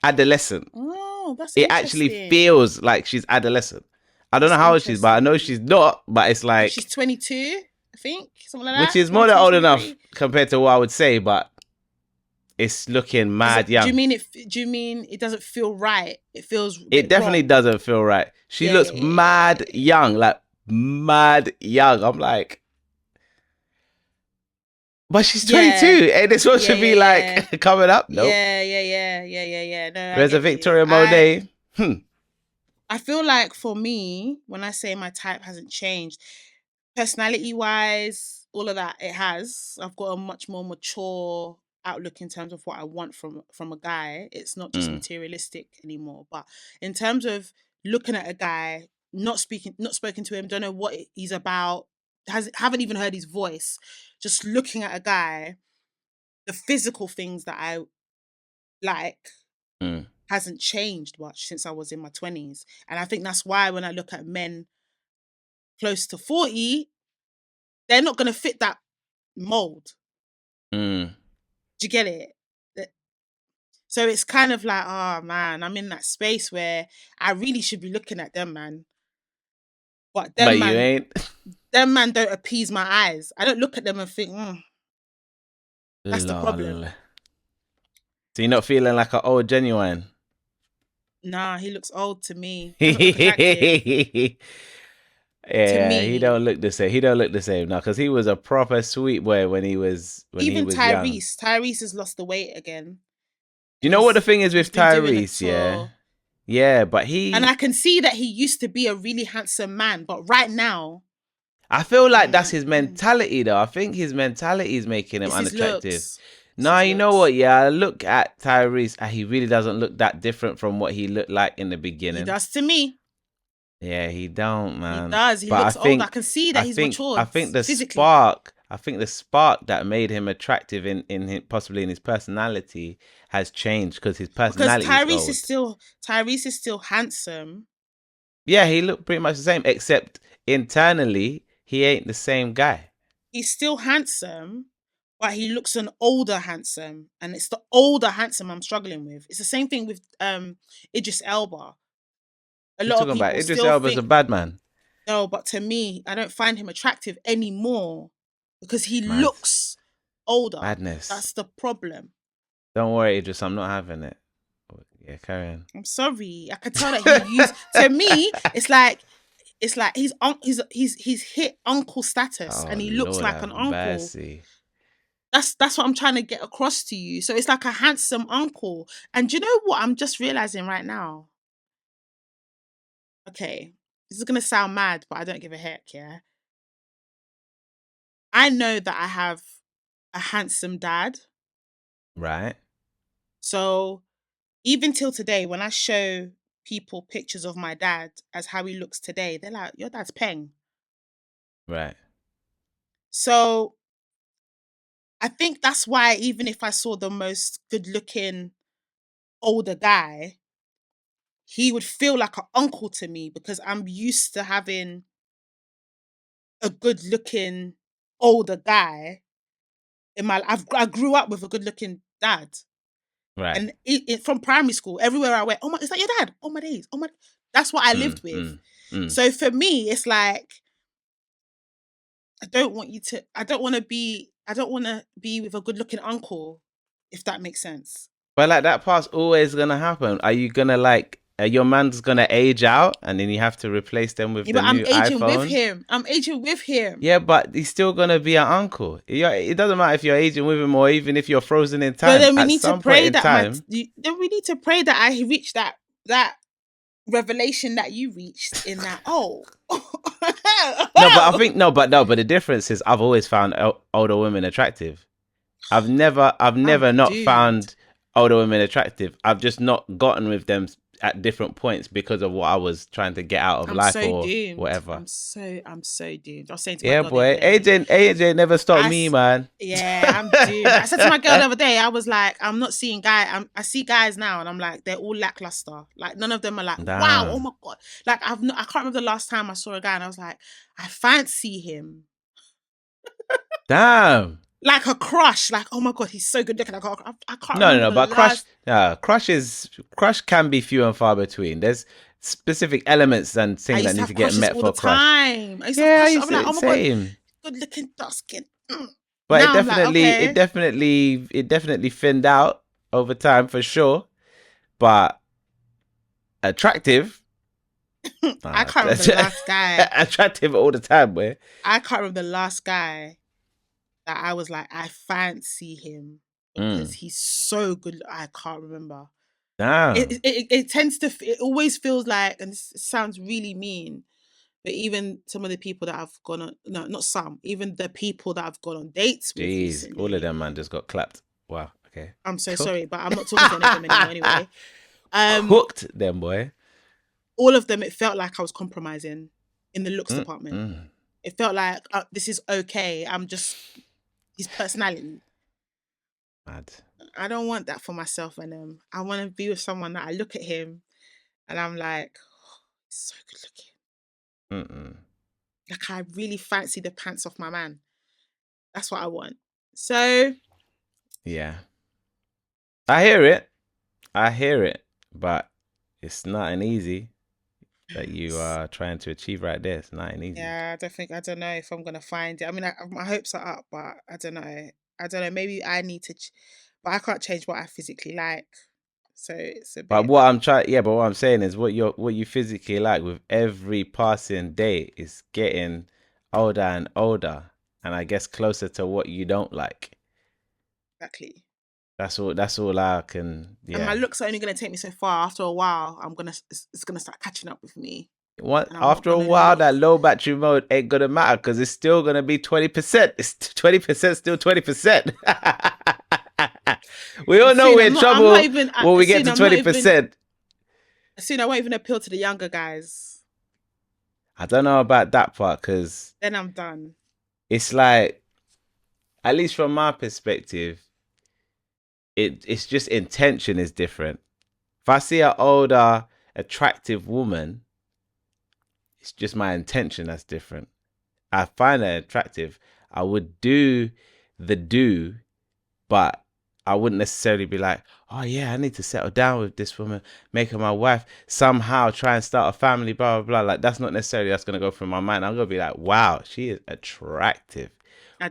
adolescent. Oh, that's it actually feels like she's adolescent. I don't know how old she is, but I know she's not. But it's like she's 22, I think, something like which that. Which is more than old enough compared to what I would say, but it's looking mad young. Do you mean it doesn't feel right? It feels. It definitely doesn't feel right. She looks mad young, like mad young. I'm like. But she's 22, and this one should be like coming up. Nope. Yeah. No, there's a Victoria Monet. I feel like for me, when I say my type hasn't changed, personality-wise, all of that, it has. I've got a much more mature outlook in terms of what I want from a guy. It's not just materialistic anymore. But in terms of looking at a guy, not spoken to him, don't know what he's about, haven't even heard his voice, just looking at a guy, the physical things that I like hasn't changed much since I was in my 20s. And I think that's why when I look at men close to 40, they're not going to fit that mold. Do you get it? So it's kind of like, oh man, I'm in that space where I really should be looking at them, man. But you ain't. Them man don't appease my eyes. I don't look at them and think, that's the problem. So you're not feeling like an old genuine? Nah, he looks old to me. Yeah, he don't look the same. He don't look the same now because he was a proper sweet boy when he was Even Tyrese. young. Tyrese has lost the weight again. You know what the thing is with Tyrese, yeah? Yeah, but and I can see that he used to be a really handsome man, but right now, I feel like that's his mentality, though. I think his mentality is making him unattractive. No, you know what? Yeah, I look at Tyrese, and he really doesn't look that different from what he looked like in the beginning. He does to me. Yeah, he don't, man. He does. He looks old. I can see that he's matured. I think the physically. spark that made him attractive in possibly in his personality has changed because his personality Tyrese is still handsome. Yeah, he looked pretty much the same, except internally he ain't the same guy. He's still handsome, but he looks an older handsome, and it's the older handsome I'm struggling with. It's the same thing with Idris Elba. A lot of people Idris Elba's a bad man. No, but to me, I don't find him attractive anymore because he looks older. Madness. That's the problem. Don't worry, Idris, I'm not having it. Yeah, carry on. I'm sorry. I can tell that he used. To me, it's like he's hit uncle status, and he looks like an uncle. Mercy. That's what I'm trying to get across to you. So it's like a handsome uncle. And do you know what I'm just realizing right now? Okay, this is going to sound mad, but I don't give a heck, yeah? I know that I have a handsome dad. Right. So even till today, when I show people pictures of my dad as how he looks today, they're like, your dad's peng. Right. So I think that's why even if I saw the most good-looking older guy, he would feel like an uncle to me because I'm used to having a good-looking older guy in my life. I grew up with a good-looking dad. Right. And from primary school, everywhere I went, oh my, is that your dad? Oh my days. Oh my, that's what I lived with. So for me, it's like, I don't want to be with a good-looking uncle, if that makes sense. But like that part's always gonna happen. Are you gonna your man's gonna age out and then you have to replace them with the new iPhone? I'm aging with him. Yeah, but he's still gonna be an uncle. It doesn't matter if you're aging with him or even if you're frozen in time. But then we need to pray that I reach that revelation that you reached in that. But the difference is I've always found older women attractive. I've never not found older women attractive. I've just not gotten with them at different points because of what I was trying to get out of life or whatever. I'm so doomed. I was saying to my girl boy, AJ never stopped me, man. Yeah, I'm doomed. I said to my girl the other day, I was like, I'm not seeing guys. I see guys now, and I'm like, they're all lackluster. Like none of them are like, wow, oh my god. Like I can't remember the last time I saw a guy, and I was like, I fancy him. Damn. Like a crush, like, oh my god, he's so good looking. I can't crush can be few and far between. There's specific elements and things that need to get met for crush. I used to have like, oh my god, good looking, dark skin. But it definitely thinned out over time for sure. But attractive. I can't remember the last guy. Attractive all the time, boy. I can't remember the last guy that I was like, I fancy him because he's so good. I can't remember. Damn. It always feels like, and this sounds really mean, But even some of the people that I've gone on, no, not some, even the people that I've gone on dates with recently. All of them, man, just got clapped. Wow, okay. I'm so sorry, but I'm not talking to any of them anymore anyway. Cooked them, boy. All of them, it felt like I was compromising in the looks department. It felt like, this is okay. I'm just his personality. Mad. I don't want that for myself and I want to be with someone that I look at him and I'm like, oh, he's so good looking. Like I really fancy the pants off my man. That's what I want. So yeah, I hear it, but it's not an easy that you are trying to achieve right there. It's not an easy. Yeah, I don't know if I'm gonna find it. I mean, my hopes are up, but I don't know. Maybe I need to, but I can't change what I physically like. So it's a bit. But what I'm saying is what you physically like with every passing day is getting older and older, and I guess closer to what you don't like. Exactly. That's all I can. Yeah. And my looks are only gonna take me so far. After a while, it's gonna start catching up with me. After a while, that low battery mode ain't gonna matter because it's still gonna be 20%. It's 20%, still 20%. We all know we're in trouble when we get to 20%. Soon I won't even appeal to the younger guys. I don't know about that part because then I'm done. It's like, at least from my perspective, it's just intention is different. If I see an older, attractive woman, it's just my intention that's different. I find her attractive. I would do, but I wouldn't necessarily be like, oh yeah, I need to settle down with this woman, make her my wife, somehow try and start a family, blah, blah, blah. Like, that's not necessarily that's going to go through my mind. I'm going to be like, wow, she is attractive.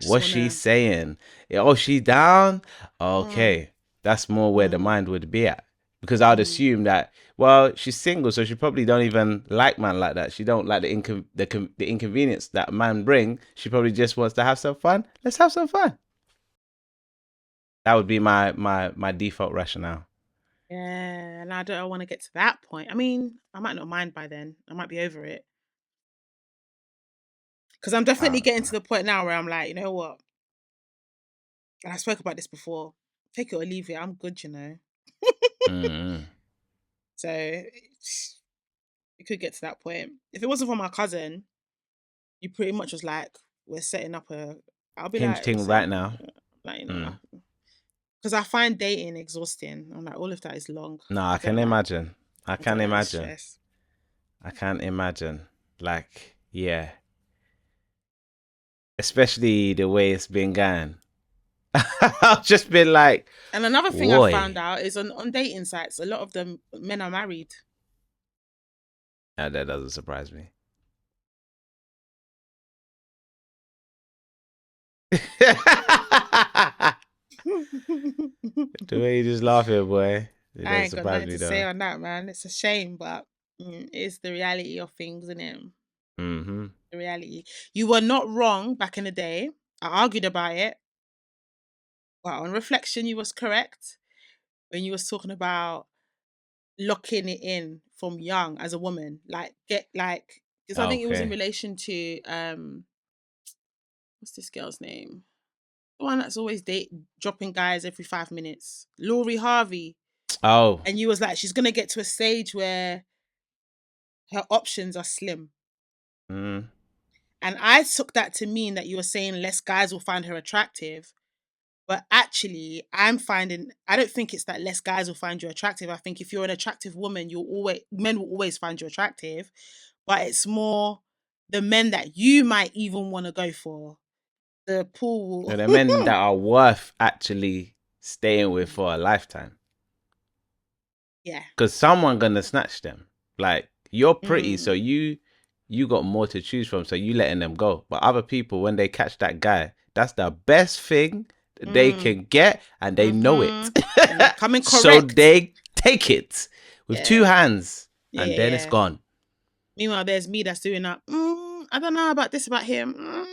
What's she saying? Oh, she down? Okay. That's more where the mind would be at. Because I'd assume that, well, she's single, so she probably don't even like man like that. She don't like the inconvenience that man bring. She probably just wants to have some fun. Let's have some fun. That would be my default rationale. Yeah, and I don't want to get to that point. I mean, I might not mind by then. I might be over it. Because I'm definitely getting to the point now where I'm like, you know what? And I spoke about this before. Take it or leave it. I'm good, you know. So it could get to that point. If it wasn't for my cousin, you pretty much was like, we're setting up I'll be hinge like thing right now. Like, you know, because I find dating exhausting. I'm like, all of that is long. No, I can imagine. I can't imagine. Like, yeah. Especially the way it's been going. I've just been like. And another thing I found out is on dating sites, a lot of them men are married. Yeah, that doesn't surprise me. The way you just laugh here, boy. I ain't got nothing to say on that, man. It's a shame, but it's the reality of things, isn't it? Mm-hmm. The reality. You were not wrong back in the day. I argued about it. But on reflection, you was correct when you was talking about locking it in from young as a woman. Like, because I think it was in relation to, what's this girl's name? The one that's always dropping guys every 5 minutes. Laurie Harvey. Oh. And you was like, she's going to get to a stage where her options are slim. Mm. And I took that to mean that you were saying less guys will find her attractive. But actually, I don't think it's that less guys will find you attractive. I think if you're an attractive woman, men will always find you attractive. But it's more the men that you might even want to go for. The pool. The men that are worth actually staying with for a lifetime. Yeah. Because someone gonna snatch them. Like, you're pretty, so you got more to choose from, so you letting them go. But other people, when they catch that guy, that's the best thing they can get, and they know it. Coming correct. So they take it with two hands, and then it's gone. Meanwhile, there's me that's doing that. I don't know about this about him.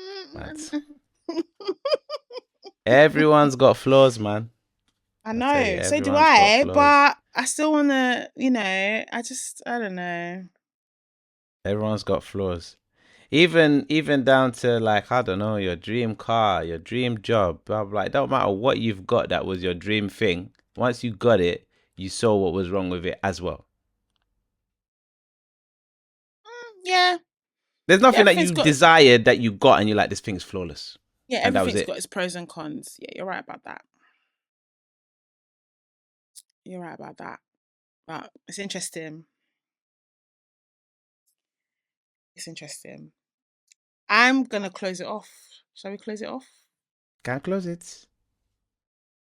Everyone's got flaws, man. I know. So do I, but I still want to, I don't know. Everyone's got flaws. Even down to like, I don't know, your dream car, your dream job, blah blah. It don't matter what you've got that was your dream thing. Once you got it, you saw what was wrong with it as well. Yeah. There's nothing that you desired that you got and you're like, this thing's flawless. Yeah, everything's got its pros and cons. Yeah, you're right about that. But it's interesting. I'm gonna close it off. Shall we close it off? Can I close it?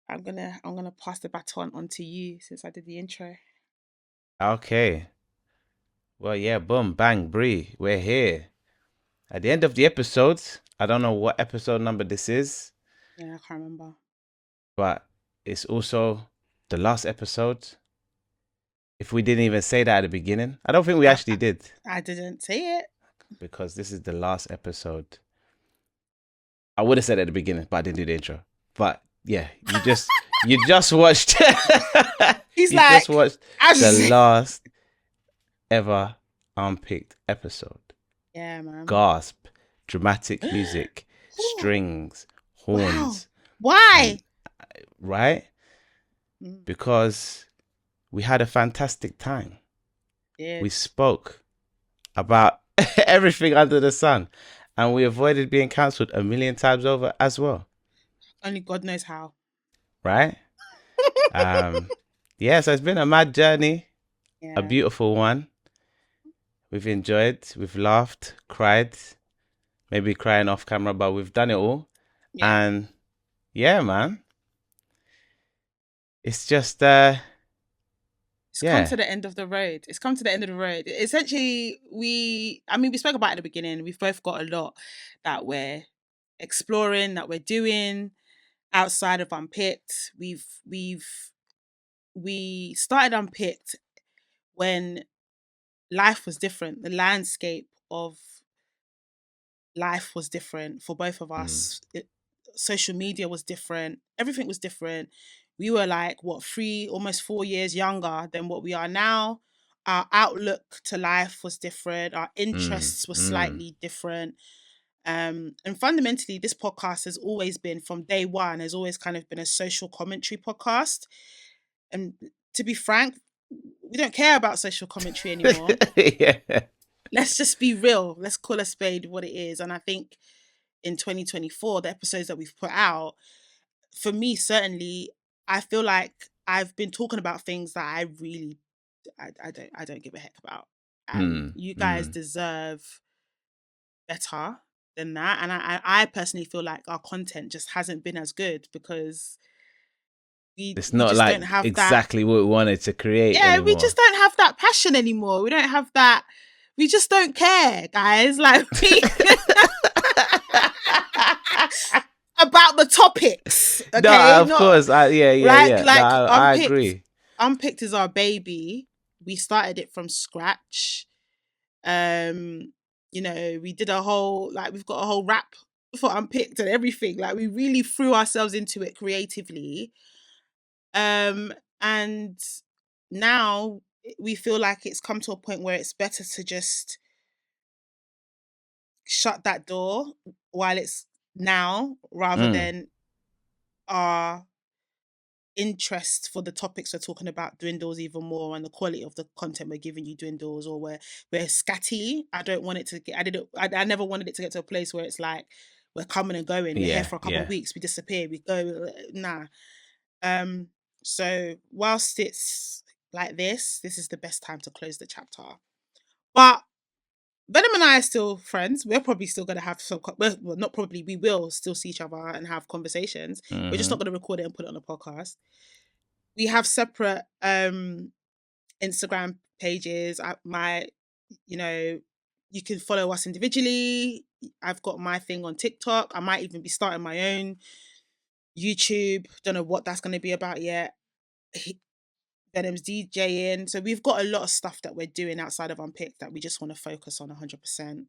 I'm gonna pass the baton on to you since I did the intro. Okay. Well, yeah, boom, bang, Bree. We're here. At the end of the episode, I don't know what episode number this is. Yeah, I can't remember. But it's also the last episode. If we didn't even say that at the beginning. I don't think we actually did. I didn't say it. Because this is the last episode. I would have said it at the beginning, but I didn't do the intro. But yeah, you just watched just watched the last ever Unpicked episode. Yeah, man. Gasp. Dramatic music. Strings. Horns. Wow. Why? Right? Because we had a fantastic time. Yeah. We spoke about everything under the sun. And we avoided being cancelled a million times over as well. Only God knows how. Right? Yeah, so it's been a mad journey. Yeah. A beautiful one. We've enjoyed. We've laughed, cried. Maybe crying off camera, but we've done it all. Yeah. And yeah, man. It's just... come to the end of the road. Essentially, we spoke about it at the beginning. We've both got a lot that we're exploring, that we're doing outside of Unpicked. We started Unpicked when life was different. The landscape of life was different for both of us. Social media was different. Everything was different. We were like, almost 4 years younger than what we are now. Our outlook to life was different. Our interests were slightly different. And fundamentally, this podcast has always been, from day one, has always kind of been a social commentary podcast. And to be frank, we don't care about social commentary anymore. Yeah. Let's just be real. Let's call a spade what it is. And I think in 2024, the episodes that we've put out, for me, certainly, I feel like I've been talking about things that I really, I don't give a heck about. And you guys deserve better than that. And I personally feel like our content just hasn't been as good because it's not just like don't have exactly what we wanted to create. Yeah, anymore. We just don't have that passion anymore. We don't have that. We just don't care, guys. Like about the topics. Okay? No, of course. I agree. Unpicked is our baby. We started it from scratch. We did we've got a whole rap for Unpicked and everything. Like, we really threw ourselves into it creatively. And now we feel like it's come to a point where it's better to just shut that door while it's now, rather than our interest for the topics we're talking about dwindles even more, and the quality of the content we're giving you dwindles, or we're scatty. I don't want it to get. I never wanted it to get to a place where it's like we're coming and going. We're here for a couple of weeks. We disappear. We go. Nah. So whilst it's like this is the best time to close the chapter. But Venom and I are still friends. We're probably still going to have some... Well, not probably. We will still see each other and have conversations. We're just not going to record it and put it on a podcast. We have separate Instagram pages. You can follow us individually. I've got my thing on TikTok. I might even be starting my own YouTube. Don't know what that's going to be about yet. Venom's DJing. So we've got a lot of stuff that we're doing outside of Unpicked that we just want to focus on 100%.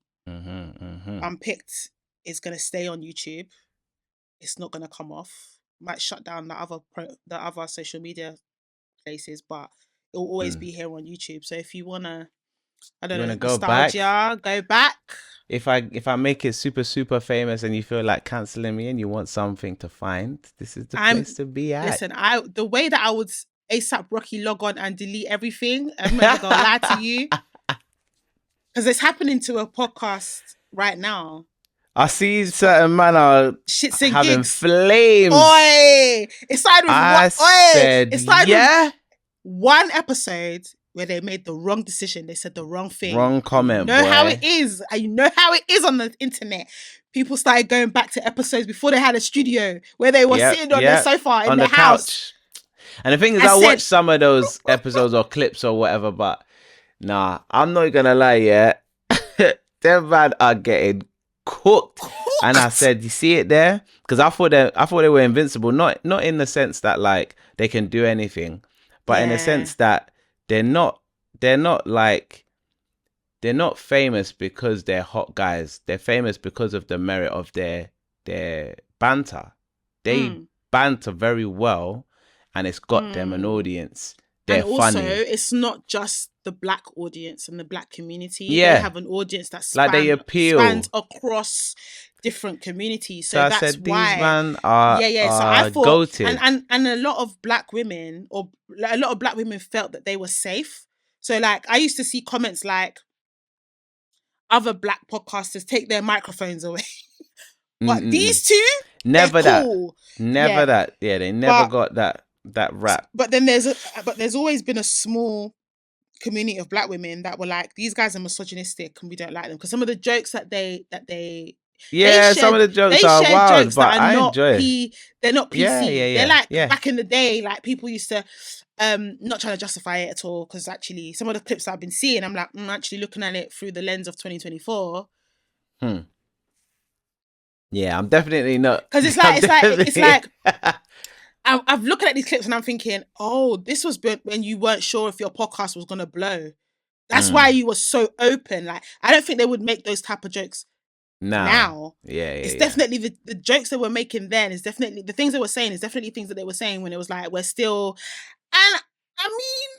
Unpicked is going to stay on YouTube. It's not going to come off. Might shut down the other social media places, but it will always be here on YouTube. So if you want to, nostalgia, go back. if I make it super famous and you feel like canceling me and you want something to find, this is the place to be at. Listen, the way that I would ASAP Rocky log on and delete everything, I'm not even gonna lie to you, because it's happening to a podcast right now. I see certain man are having ShxtsNGigs. flames. Oi! It started with it started with one episode where they made the wrong decision. They said the wrong thing. Wrong comment, How it is. And you know how it is on the internet. People started going back to episodes before they had a studio where they were sitting on the sofa in the house. Couch. And the thing is, I watched some of those episodes or clips or whatever, but nah, I'm not gonna lie, yeah. Them man are getting cooked. And I said, you see it there? Because I thought they were invincible, not in the sense that like they can do anything, but in the sense that they're not famous because they're hot guys. They're famous because of the merit of their banter. They banter very well, and it's got them an audience. They're and also, funny. It's not just the black audience and the black community. Yeah. They have an audience that they appeal. Spans across different communities. So that's I said, why these man are, so I thought, goated. And a lot of black women felt that they were safe. So like I used to see comments like other black podcasters take their microphones away. But these two, never cool. that. Yeah, they never got that rap. But then there's always been a small community of black women that were like, these guys are misogynistic and we don't like them because some of the jokes that they some of the jokes are wild, jokes but that I not enjoy. They're not PC. Yeah. They're like back in the day, like people used to not trying to justify it at all, because actually some of the clips I've been seeing, I'm like, actually looking at it through the lens of 2024. Yeah, I'm definitely not. Because it's like I'm looking at these clips and I'm thinking, oh, this was when you weren't sure if your podcast was gonna blow. That's why you were so open. Like, I don't think they would make those type of jokes now. It's definitely the jokes they were making then is definitely the things they were saying is definitely things that they were saying when it was like, we're still, and I mean,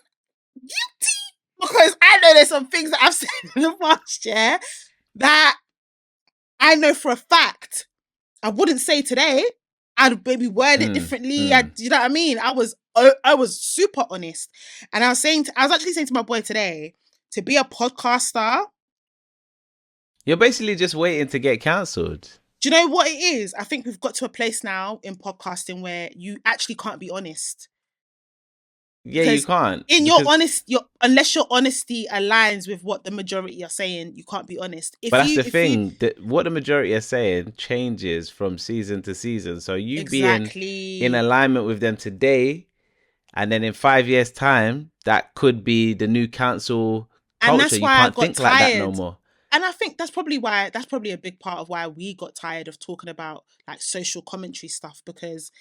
guilty, because I know there's some things that I've said in the past, that I know for a fact I wouldn't say today. I'd maybe word it differently. You know what I mean? I was super honest, and I was actually saying to my boy today, to be a podcaster, you're basically just waiting to get cancelled. Do you know what it is? I think we've got to a place now in podcasting where you actually can't be honest. Yeah, you can't. Unless your honesty aligns with what the majority are saying, you can't be honest. But that's the thing. What the majority are saying changes from season to season. So you being in alignment with them today, and then in 5 years' time, that could be the new cancel culture. And that's why you can't think tired. Like that no more. And I think that's probably a big part of why we got tired of talking about like social commentary stuff, because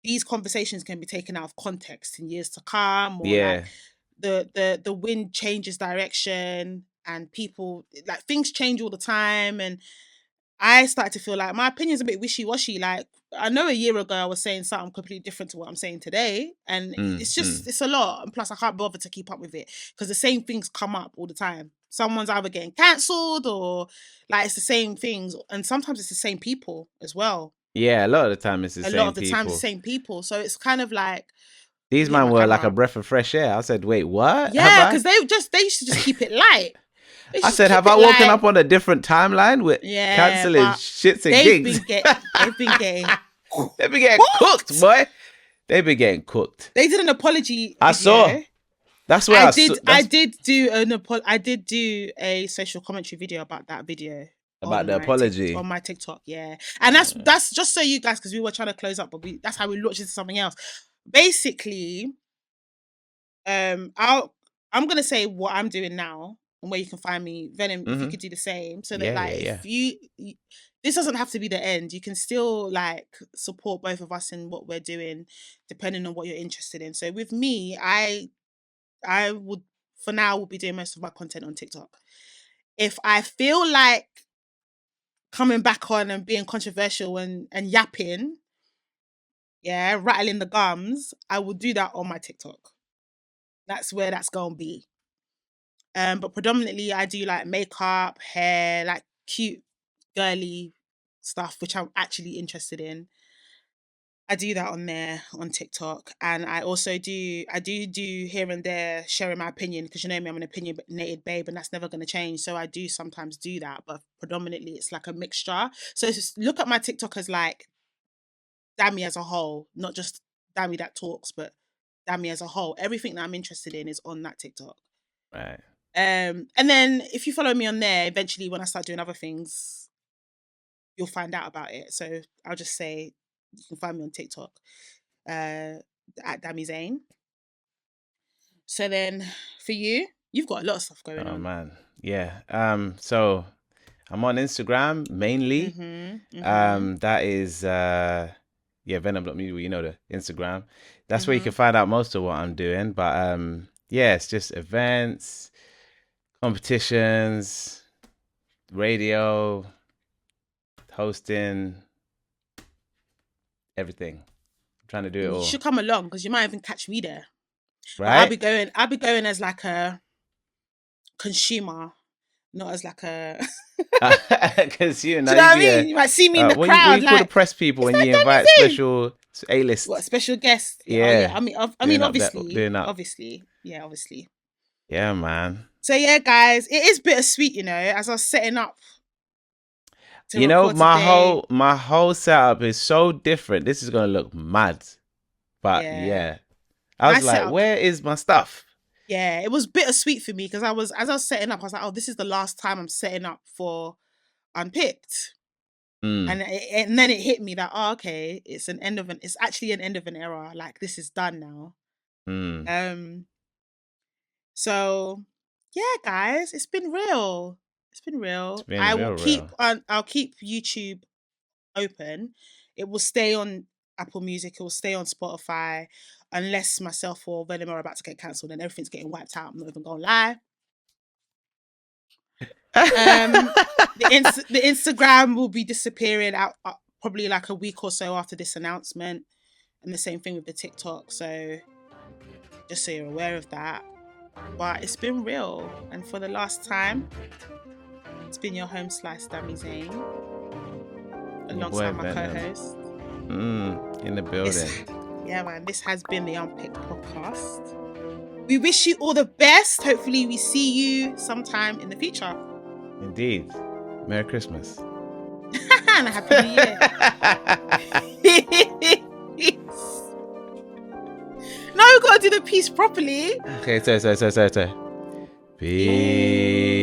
these conversations can be taken out of context in years to come, or like the wind changes direction and people, like, things change all the time, and I started to feel like my opinion's a bit wishy-washy. Like, I know a year ago I was saying something completely different to what I'm saying today, and it's a lot, and plus I can't bother to keep up with it because the same things come up all the time. Someone's either getting cancelled or like it's the same things, and sometimes it's the same people as well. Yeah, a lot of the time it's the same people. A lot of the time it's the same people. So it's kind of like... These men were like a breath of fresh air. I said, wait, what? Yeah, because they used to just keep it light. I said, have I woken up on a different timeline with cancelling ShxtsNGigs? They've been getting... They've been getting cooked, boy. They've been getting cooked. They did an apology I saw. That's where I did do a social commentary video about that video. About the apology on my TikTok, and that's just so you guys, because we were trying to close up, but that's how we launched into something else. Basically, I'm gonna say what I'm doing now and where you can find me. Venom, if you could do the same, so that if you, this doesn't have to be the end. You can still like support both of us in what we're doing, depending on what you're interested in. So with me, I would, for now, will be doing most of my content on TikTok. If I feel like coming back on and being controversial and yapping, rattling the gums, I will do that on my TikTok. That's where that's gonna be. But predominantly I do like makeup, hair, like cute, girly stuff, which I'm actually interested in. I do that on there on TikTok, and I also do here and there sharing my opinion, because you know me, I'm an opinionated babe, and that's never going to change. So I do sometimes do that, but predominantly it's like a mixture. So just look at my TikTok as like Dammy as a whole, not just Dammy that talks, but Dammy as a whole. Everything that I'm interested in is on that TikTok. Right. And then if you follow me on there, eventually when I start doing other things, you'll find out about it. So I'll just say you can find me on TikTok at Dammy Zane. So then for you, you've got a lot of stuff going on. Oh man, yeah. So I'm on Instagram mainly. That is Venom.music. You know, the Instagram. That's where you can find out most of what I'm doing. But yeah, it's just events, competitions, radio, hosting, everything. I'm trying to do it all. You should come along, because you might even catch me there. Right? I'll be going as like a consumer, not as like a consumer. Do you know what I mean? You might see me in the crowd. You call the press people when you invite special A-list. What, special guests? Yeah. I mean, obviously. Yeah, man. So yeah, guys, it is bittersweet, you know, as I was setting up. You know, my whole setup is so different. This is gonna look mad, but yeah. I was like, where is my stuff? Yeah, it was bittersweet for me, because as I was setting up, I was like, oh, this is the last time I'm setting up for Unpicked. And then it hit me that, oh, okay, it's actually an end of an era. Like, this is done now. So yeah, guys, it's been real. I'll keep YouTube open. It will stay on Apple Music. It will stay on Spotify, unless myself or Venom are about to get cancelled and everything's getting wiped out. I'm not even gonna lie. The Instagram will be disappearing out probably like a week or so after this announcement, and the same thing with the TikTok. So just so you're aware of that. But it's been real, and for the last time, it's been your home slice, Dammy Zane, alongside my co-host. In the building. Yeah, man, this has been the Unpicked Podcast. We wish you all the best. Hopefully we see you sometime in the future. Indeed. Merry Christmas. And a Happy New Year. No, we've got to do the piece properly. Okay, so. Peace.